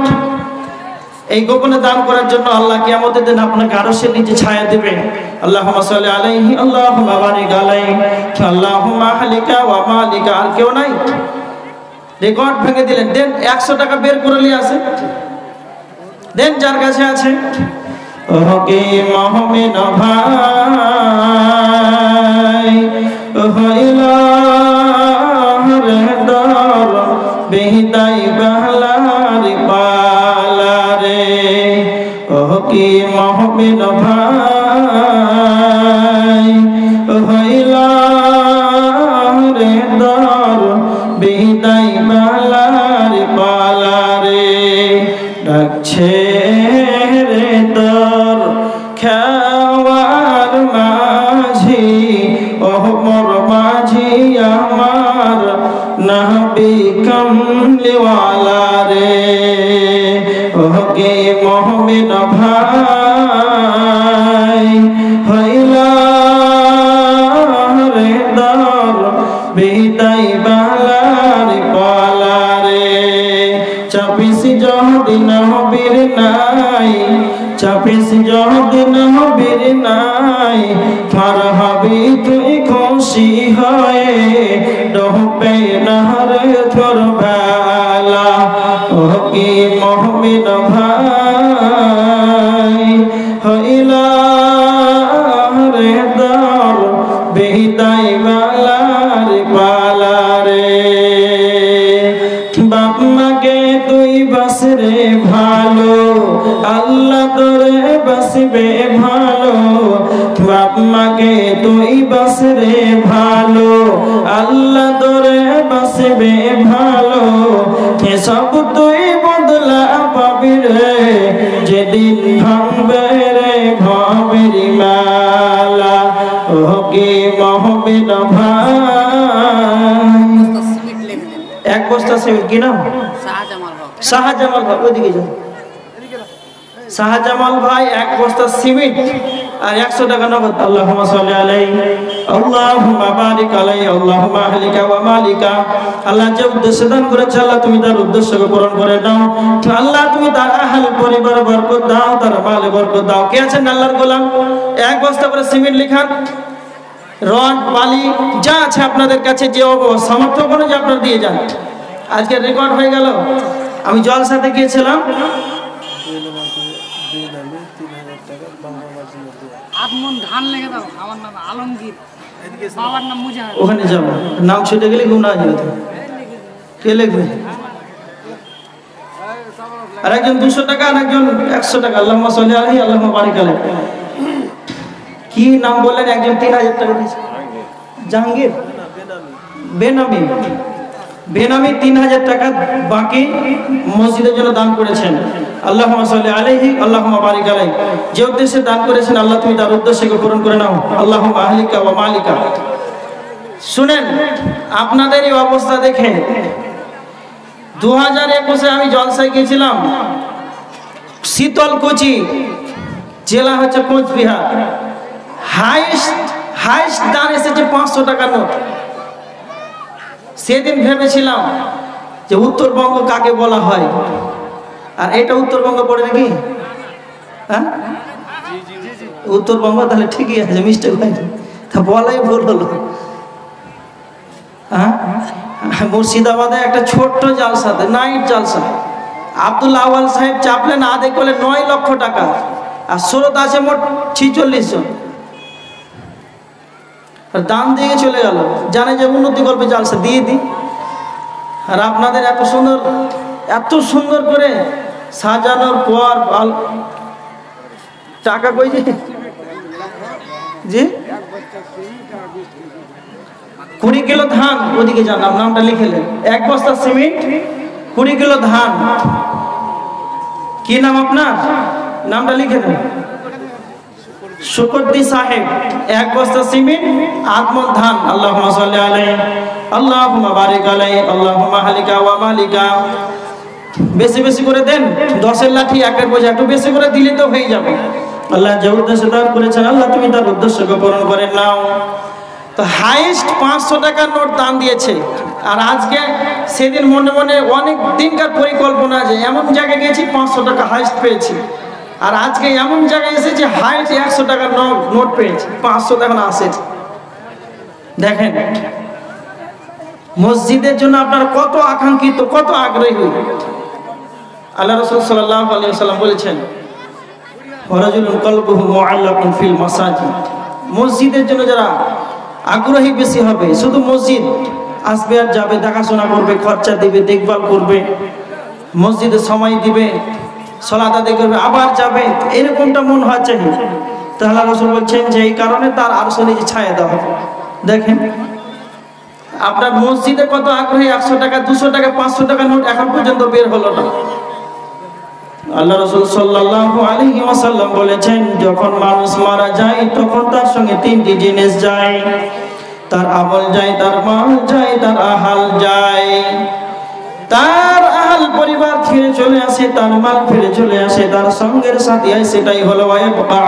এই গোপনে দান করার জন্য আল্লাহ কিয়ামতের দিন আপনাকে আরশের নিচে ছায়া দেবে। আল্লাহুম্মা সাল্লি আলাইহি আল্লাহুম্মা বারিক আলাইহি আল্লাহুম্মা আহলিকা ওয়া মালিকা। আর কেউ নাই? রেকর্ড ভেঙে দিলেন। দেন 100 টাকা বের করে নিয়ে আসেন, দেন যার কাছে আছে। ওকে মুমিন ভাই হইলা দর বেহিদাই বাহলার পালারে, ওকে মুমিন ভাই হইলা দর বেহিদাই বাহলার পালারে, ডাকছে রে তোর খাওয়ার মাঝি, ওহ মোর মাঝি আমার নবী কমলিওয়ালা রে, ওকে মুমিন ভাই হইলা খুশি হয়ে ডোবে নারে তোর বেলা ও কি মুমিন ভাই হইলা রে দর বিদায় বালার পালারে বাপ মাকে তুই বাসরে ভালো আল্লাহ তোরে বাসবে ভালো বাপ মাকে তুই বাসরে ভালো আল্লাহ তোরে বাসবে ভালো সব তুই বদলা পাবি রে যেদিন ভাঙবে রে ভবের মালা ও কি মুমিন ভাই এক বস্তা সিমেন্ট কি নাম শাহজামাল ভাই ওইদিকে যান শাহজামাল ভাই এক বস্তা সিমেন্ট আর 100 টাকা নগদ আল্লাহুম্মা সাল্লি আলাইহি আল্লাহুম্মা বারিক আলাইহি আল্লাহুম্মা আহলিকা ওয়া মালিকা আল্লাহ যে উদ্দেশ্য দান করেছে আল্লাহ তুমি তার উদ্দেশ্যকে পূরণ করে দাও আল্লাহ তুমি তার আহল পরিবার বরকত দাও তার মালে বরকত দাও কে আছেন আল্লাহর গোলাম এক বস্তা করে সিমেন্ট লিখান রড বালি যা আছে আপনাদের কাছে যে সামর্থ্য অনুযায়ী আপনারা দিয়ে যান আজকে রেকর্ড হয়ে গেল আমি জলসাতে গিয়েছিলাম ওখানে যাবো নাম ছুটে গেলে গুণ হয়ে যাবে কে লিখবে আর একজন 200 টাকা আর একজন 100 টাকা আল্লাহুম্মা সাল্লি আলাইহি আল্লাহুম্মা বারিক আলাইহি কি নাম বললেন একজন 3000 টাকা দিয়েছে জাহাঙ্গীর বেনামি বেনামি 3000 টাকা বাকি মসজিদের জন্য দান করেছেন আল্লাহুম্মা সাল্লি আলাইহি আল্লাহুম্মা বারিক আলাইহি যে উদ্দেশ্যে দান করেছেন আল্লাহ তুমি তার উদ্দেশ্যকে পূরণ করে নাও আল্লাহুম্মা আহলিকা ওয়া মালিকা শুনেন আপনাদের এই অবস্থা দেখে 2021 আমি জলসায় গিয়েছিলাম শীতলকুচি জেলা হচ্ছে কোচবিহার হাইস্ট দান এসেছে 500 টাকার নোট সেদিন ভেবেছিলাম যে উত্তরবঙ্গ কাকে বলা হয় আর এটা উত্তরবঙ্গ পড়ে নাকি হ্যাঁ উত্তরবঙ্গ তাহলে ঠিকই আছে মিস্টেক হয়নি তা বলাই ভুল হলো হ্যাঁ মুর্শিদাবাদে একটা ছোট্ট জালসাতে নাইট জালসা আব্দুল আওয়াল সাহেব চাপলেন আদে করলে 9 লক্ষ টাকা আর স্রোত আছে মোট 46 জন আর দান দিয়ে চলে গেল জানে যে উন্নতি করবে জালসা দিয়ে দিই আর আপনাদের এত সুন্দর করে সাজানোর পর টাকা কই জি 20 কিলো ধান ওদিকে যান নামটা লিখেলেন এক বস্তা সিমেন্ট 20 কিলো ধান কি নাম আপনার নামটা লিখে দেন শুকরদি সাহেব এক বস্তা সিমেন্ট আদমন ধান আল্লাহুম্মা সাল্লি আলাইহি আল্লাহুম্মা বারিক আলাইহি আল্লাহুম্মা আহলিকা ওয়া মালিকা বেশি বেশি করে দেন 10 এর লাঠি একের বোঝা একটু বেশি করে দিলে তো হয়ে যাবে আল্লাহ যে উদ্দেশ্যে দান করেছেন আল্লাহ তুমি তার উদ্দেশ্যকে পূরণ করে নাও তো হাইস্ট 500 টাকার নোট দান দিয়েছে আর আজকে সেদিন মনে মনে অনেক দিনকার পরিকল্পনা যে এমন জায়গায় গেছি 500 টাকা হাইস্ট পেয়েছি আর আজকে এমন জায়গায় এসেছে হাইস্ট 100 টাকার নোট পেয়েছি 500 টাকা না আসে দেখেন মসজিদের জন্য আপনারা কত আকাঙ্ক্ষিত কত আগ্রহী আল্লাহ রাসূল সাল্লাল্লাহু আলাইহি ওয়াসাল্লাম বলেছেন ওয়ারাজুলুন কলবুহু মুআল্লাকুন ফিল মাসাজিদ মসজিদের জন্য যারা আগ্রহী বেশি হবে শুধু মসজিদ আসবে আর যাবে দেখাশোনা করবে খরচা দিবে দেখভাল করবে মসজিদে সময় দিবে সালাত আদায় করবে আবার যাবে এরকমটা মন হয় চাই তাহলে আল্লাহ রাসূল বলছেন যে এই কারণে তার আরশে নিচে ছায়া দেওয়া হবে দেখেন আপনার মসজিদে কত আগ্রহী 100 টাকা 200 টাকা 500 টাকা নোট এখন পর্যন্ত বের হলো না আল্লাহ রাসূল সাল্লাল্লাহু আলাইহি ওয়াসাল্লাম বলেছেন যখন মানুষ মারা যায় তখন তার সঙ্গে তিনটি জিনিস যায় তার আমল যায় তার মাল যায় তার আহাল যায় তার আহাল পরিবার ফিরে চলে আসে তার মাল ফিরে চলে আসে তার সঙ্গের সাথী হয় সেটাই হলো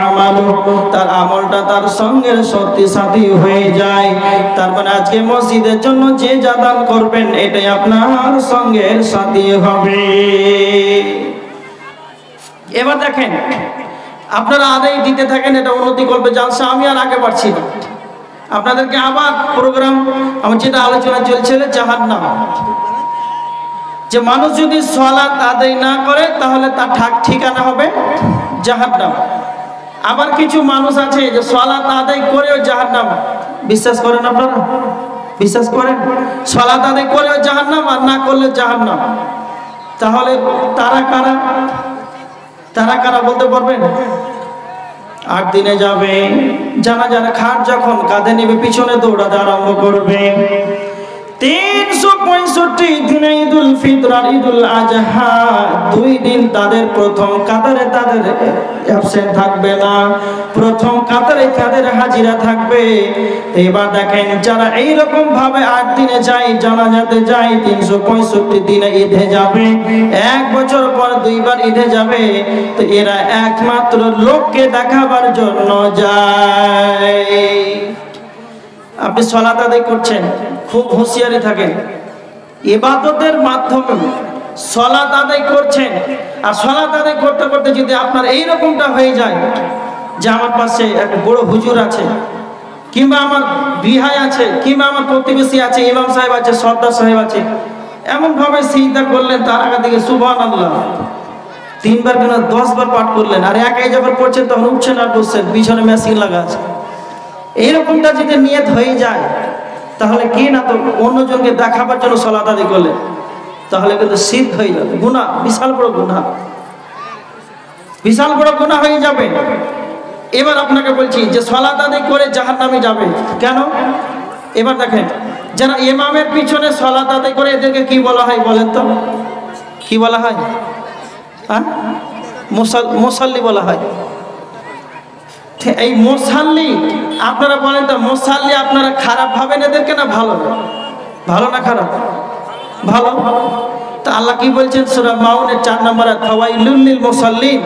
আমালু তার আমলটা তার সঙ্গের সাথী হয়ে যায় তার মানে আজকে মসজিদের জন্য যে যা দান করবেন এটাই আপনার সঙ্গের সাথী হবে এবার দেখেন আপনারা আদায় দিতে থাকেন এটা উন্নতি করবে জালসা আমি আর আগে পারছি না আপনাদেরকে আবার প্রোগ্রাম আমার যেটা আলোচনা চলছিল জাহান্নাম, যে মানুষ যদি সালাত আদায় না করে তাহলে তার ঠিকানা হবে জাহান্নাম। আবার কিছু মানুষ আছে যে সালাত আদায় করেও জাহান্নাম। বিশ্বাস করেন আপনারা? বিশ্বাস করেন? সালাত আদায় করেও জাহান্নাম আর না করলে জাহান্নাম। তাহলে তারা কারা? তারা কারা বলতে পারবেন? 8 দিনে যাবে, জানাজার খাট যখন কাঁধে নেবে পিছনে দৌড়াতে আরম্ভ করবে। 365 দিনে ঈদুল ফিতর আর ঈদুল আজহা 2 দিন তাদের প্রথম কাতারে তাদের অ্যাবসেন্ট থাকবে না, প্রথম কাতারে তাদের হাজিরা থাকবে। এবার দেখেন যারা এইরকম ভাবে 8 দিনে যায়, জানাজাতে যায়, 365 দিনে ঈদে যাবে, 1 বছর পর 2 বার ঈদে যাবে, তো এরা একমাত্র লোককে দেখাবার জন্য যায়। আপনি সালাত আদায় করছেন, খুব হুঁশিয়ারি থাকেন। ইবাদতের মাধ্যমে সালাত আদায় করছেন, আর সালাত আদায় করতে করতে যদি আপনার এইরকমটা হয়ে যায় যে আমার পাশে এক বড় হুজুর আছে, কিংবা আমার বিহাই আছে, কিংবা আমার প্রতিবেশী আছে, ইমাম সাহেব আছে, সর্দার সাহেব আছে, এমন ভাবে সিজদা করলেন তার আগে দিকে সুবহানাল্লাহ 3 বার কেন 10 বার পাঠ করলেন, আর একাই যখন পড়ছেন তখন উঠছেন আর বসছেন, পিছনে মেশিন লাগা আছে, এইরকমটা যদি নিয়ত হয়ে যায় তাহলে কি না তো অন্যজনকে দেখাবার জন্য সালাত আদায় করলে তাহলে কিন্তু শিরক হয়ে যাবে, গুনাহ, বিশাল বড় গুনাহ, বিশাল বড় গুনাহ হয়ে যাবে। এবার আপনাকে বলছি যে সালাত আদায় করে জাহান্নামে যাবে কেন? এবার দেখেন যারা ইমামের পিছনে সালাত আদায় করে এদেরকে কি বলা হয় বলেন তো? কি বলা হয়? হ্যাঁ, মুসাল্লি বলা হয়। এই মুসাল্লি আপনারা বলেন তো, মুসাল্লি আপনারা খারাপ ভাবেন এদেরকে না ভালো? ভালো না খারাপ? ভালো। তা আল্লাহ কি বলছেন সূরা মাউনের 4 নম্বর আয়াত, ফাওয়াইলুল লিল মুসাল্লিন।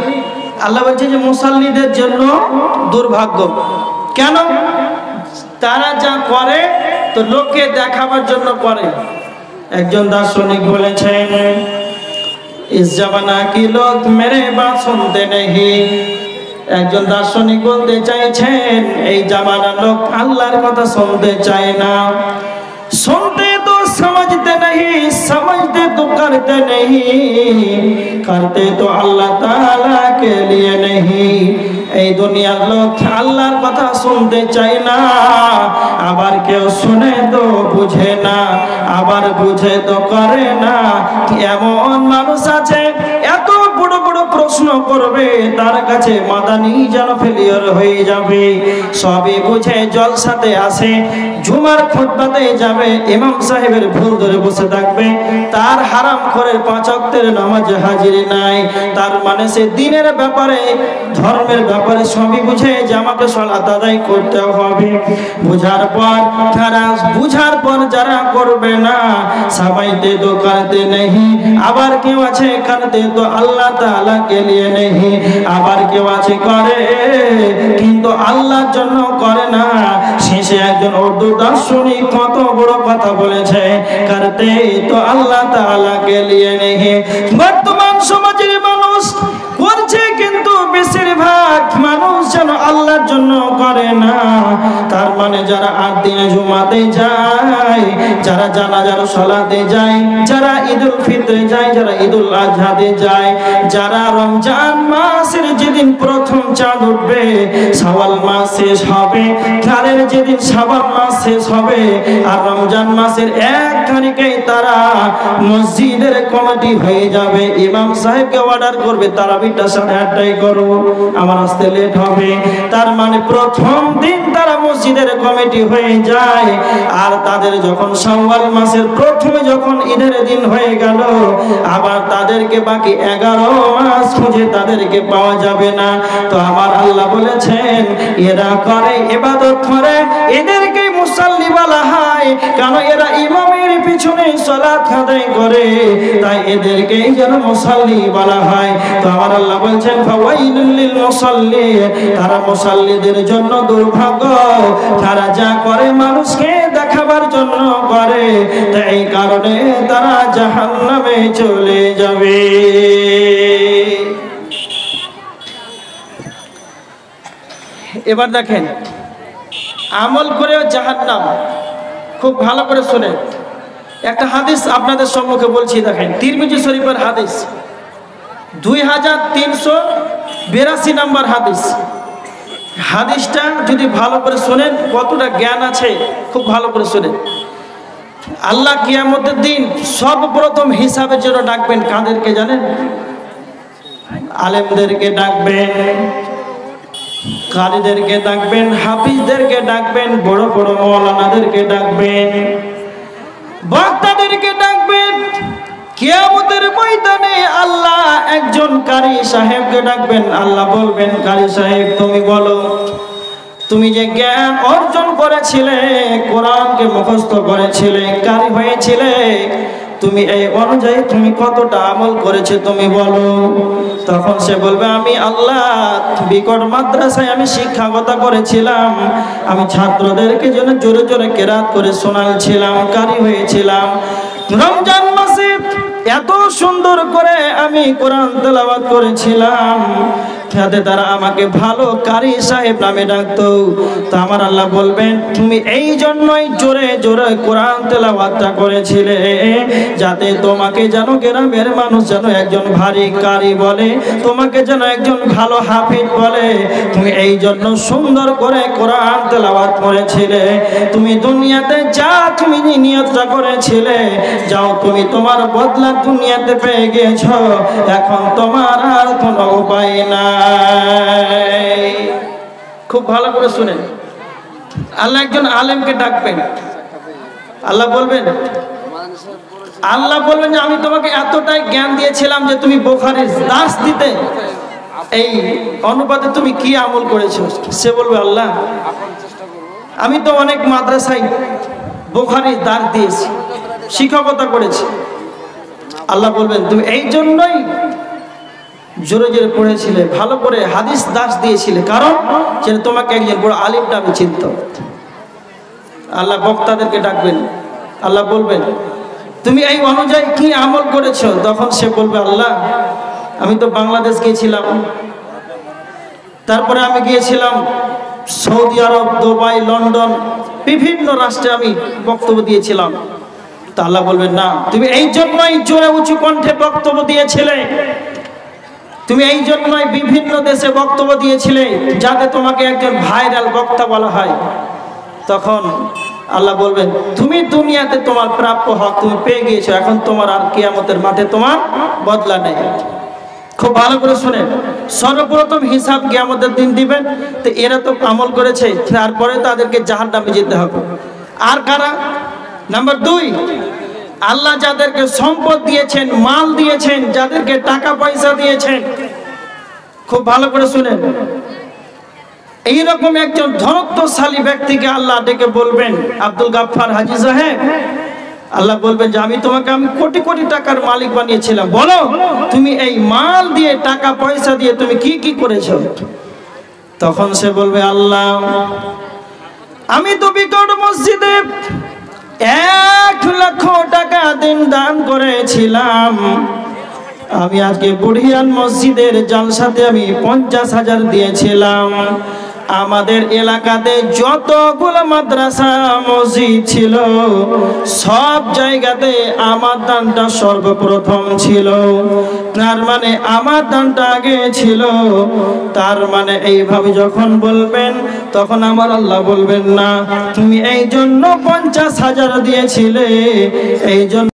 আল্লাহ বলছেন যে মুসাল্লিদের জন্য দুর্ভাগ্য। কেন? তারা যা করে তো লোককে দেখাবার জন্য করে। একজন দার্শনিক বলেছেন, ইস জামানা কি লোক মেরে বাত শুনতে নেহি। একজন দার্শনিক বলতে চাইছেন এই জামানার লোক আল্লাহর কথা শুনতে চায় না। শুনতে তো समझते नहीं, समझते तो करते नहीं, करते तो अल्लाह ताला के लिए नहीं। এই দুনিয়ার লোক আল্লাহর কথা শুনতে চায় না, আবার কেউ শুনে তো বুঝে না, আবার বুঝে তো করে না। এমন মানুষ আছে এত বড় বড় প্রশ্ন করবে তার কাছে মাদানি যেন ফেলিয়ার হয়ে যাবে। সবই বুঝে জলসাতে আসে, জুমার খুতবাতে যাবে, ইমাম সাহেবের ভুল ধরে বসে থাকবে, তার হারাম খোরের 5 ওয়াক্তের নামাজে হাজিরি নাই। তার মানে সে দিনের ব্যাপারে, ধর্মের ব্যাপারে সবই বুঝে যে আমাকে সালাত আদায় করতে হবে। বুঝার পর যারা করবে না, সবাইতে তো করতে নেই। আবার কেউ আছে করতে তো আল্লাহ তাআলা কে লিয়ে নেই, আবার কেউ আছে করে কিন্তু আল্লাহর জন্য করে না। শেষে একজন উর্দু দার্শনিক কত বড় কথা বলেছে, করতে তো আল্লাহ তাআলা কে লিয়ে নেই। বর্তমান সমাজের মানুষ করছে কিন্তু বেশিরভাগ মানুষ যেন আল্লাহর জন্য করে না। তার মানে যারা 8 দিনে জুমাতে যায়, যারা জানাজার সালাতে যায়, যারা ঈদুল ফিতরে যায়, যারা ঈদুল আজহাতে যায়, যারা রমজান মাসের যেদিন প্রথম চাঁদ উঠবে, শাওয়াল মাস শেষ হবে, তাদের যেদিন শাবান মাস শেষ হবে, আর রমজান মাসের 1 তারিখে তারা মসজিদের কমিটি হয়ে যাবে, ইমাম সাহেবকে অর্ডার করবে তারাবিটা 8:30টায় করো, আমার আসতে লেট হবে। তার মানে প্রথম দিন তারা মসজিদের কমিটি হয়ে যায়। আর তাদের যখন শাওয়াল মাসের প্রথমে যখন ঈদের দিন হয়ে গেল, আবার তাদেরকে বাকি 11 মাস খুঁজে তাদেরকে পাওয়া যাবে না। তো আমার আল্লাহ বলেছেন এরা করে ইবাদত করে, এদেরকে মুসাল্লি বলা হয়, কারণ এরা ইমামের পিছনে সালাত আদায় করে, তাই এদেরকে যেন মুসাল্লি বলা হয়। তো আমার আল্লাহ বলছেন ফাওয়াইলুল লিল মুসাল্লিন, তারা মুসাল্লিদের জন্য দুর্ভাগ্য, তারা যা করে মানুষকে দেখাবার জন্য করে, তাই এই কারণে তারা জাহান্নামে চলে যাবে। এবার দেখেন আমল করেও জাহান্নাম। খুব ভালো করে শুনে, একটা হাদিস আপনাদের সম্মুখে বলছি, দেখেন তিরমিজি শরীফের হাদিস 2382 নম্বর হাদিস। হাদিসটা যদি ভালো করে শোনেন, কতটা জ্ঞান আছে খুব ভালো করে শোনেন। আল্লাহ কিয়ামতের দিন সর্বপ্রথম হিসাবের জন্য ডাকবেন কাদেরকে জানেন? আলেমদেরকে ডাকবেন, কারীদেরকে ডাকবেন, হাফিজদেরকে ডাকবেন, বড় বড় মাওলানাদেরকে ডাকবেন, বক্তাদেরকে ডাকবেন। কিয়ামতের ময়দানে আল্লাহ একজন কারি সাহেবকে ডাকবেন। আল্লাহ বলবেন, কারি সাহেব তুমি বলো, তুমি যে জ্ঞান অর্জন করেছিলে, কোরআনকে মুখস্থ করেছিলে, কারি হয়েছিলে, তুমি এই অনুযায়ী তুমি কতটা আমল করেছে তুমি বলো। তখন সে বলবে, আমি আল্লাহ বিকট মাদ্রাসায় আমি শিক্ষকতা করেছিলাম, আমি ছাত্রদেরকে জন্য জোরে জোরে কেরাত করে শোনাচ্ছিলাম, কারি হয়েছিলাম। রমজান মাসে এত সুন্দর করে আমি কোরআন তেলাওয়াত করেছিলাম, যাতে তারা আমাকে ভালো কারি সাহেব নামে ডাকতো। তো আমার আল্লাহ বলবেন, তুমি এই জন্যই জোরে জোরে কোরআন তেলাওয়াতটা করেছিলে, যাতে তোমাকে যেন গ্রামের মানুষ যেন একজন ভারী কারি বলে, তোমাকে যেন একজন ভালো হাফিজ বলে। তুমি এই জন্য সুন্দর করে কোরআন তেলাওয়াত করেছিলে। তুমি দুনিয়াতে যা তুমি নিয়তটা করেছিলে, যাও তুমি তোমার বদলা দুনিয়াতে পেয়ে গেছো, এখন তোমার আর কোনো উপায় নাই। খুব ভালো করে শুনেন, আল্লাহ একজন আলেমকে ডাকবেন। আল্লাহ বলবেন যে আমি তোমাকে এতটাই জ্ঞান দিয়েছিলাম যে তুমি বুখারীর দাস দিতে, এই অনুপাতে তুমি কি আমল করেছো? সে বলবে, আল্লাহ আমি তো অনেক মাদ্রাসায় বুখারীর দাস দিয়েছি, শিক্ষকতা করেছি। আল্লাহ বলবেন, তুমি এই জন্যই জোরে জোরে পড়েছিলে, ভালো করে হাদিস দাস দিয়েছিলে, কারণ যে তোমাকে একজন বড় আলিম নামে চিনত। আল্লাহ বক্তাদেরকে ডাকবেন। আল্লাহ বলবেন, তুমি এই অনুযায়ী কি আমল করেছো? তখন সে বলবে, আল্লাহ আমি তো বাংলাদেশ গিয়েছিলাম, তারপরে আমি গিয়েছিলাম সৌদি আরব, দুবাই, লন্ডন, বিভিন্ন রাষ্ট্রে আমি বক্তব্য দিয়েছিলাম। তা আল্লাহ বলবেন, না, তুমি এই জন্যই জোরে উঁচু কণ্ঠে বক্তব্য দিয়েছিলে, তুমি এই জন্যই বিভিন্ন দেশে বক্তব্য দিয়েছিলে, যাতে তোমাকে একজন ভাইরাল বক্তা বলা হয়। তখন আল্লাহ বলবেন, তুমি দুনিয়াতে তোমার প্রাপ্য হক তুমি পেয়ে গিয়েছো, এখন তোমার আর কিয়ামতের মাঠে তোমার বদলা নেই। খুব ভালো করে শুনেন, সর্বপ্রথম হিসাব কিয়ামতের দিন দিবেন। তো এরা তো আমল করেছে, তারপরে তাদেরকে জাহান্নামে যেতে হবে। আর কারা? নাম্বার 2, আল্লাহ যাদেরকে সম্পদ দিয়েছেন, মাল দিয়েছেন, যাদেরকে টাকা পয়সা দিয়েছেন, খুব ভালো করে শুনেন, এইরকম একজন ধনত্বশালী ব্যক্তিকে আল্লাহ ডেকে বলবেন, আব্দুল গাফফার হাজী সাহেব, আল্লাহ বলবেন যে আমি তোমাকে কোটি কোটি টাকার মালিক বানিয়েছিলাম, বলো তুমি এই মাল দিয়ে, টাকা পয়সা দিয়ে তুমি কি কি করেছো? তখন সে বলবে, আল্লাহ আমি তো বিকট মসজিদে 1 লক্ষ টাকা দিন দান করেছিলাম, আমি আজকে বুড়িয়ান মসজিদের জালসাতে আমি 50,000 দিয়েছিলাম, আমাদের এলাকাতে যতগুলো মাদ্রাসা মসজিদ ছিল সব জায়গাতে আমার দানটা সর্বপ্রথম ছিল, তার মানে আমার দানটা আগে ছিল। তার মানে এইভাবে যখন বলবেন, তখন আমার আল্লাহ বলবেন, না তুমি এই জন্য 50,000 দিয়েছিলে, এই জন্য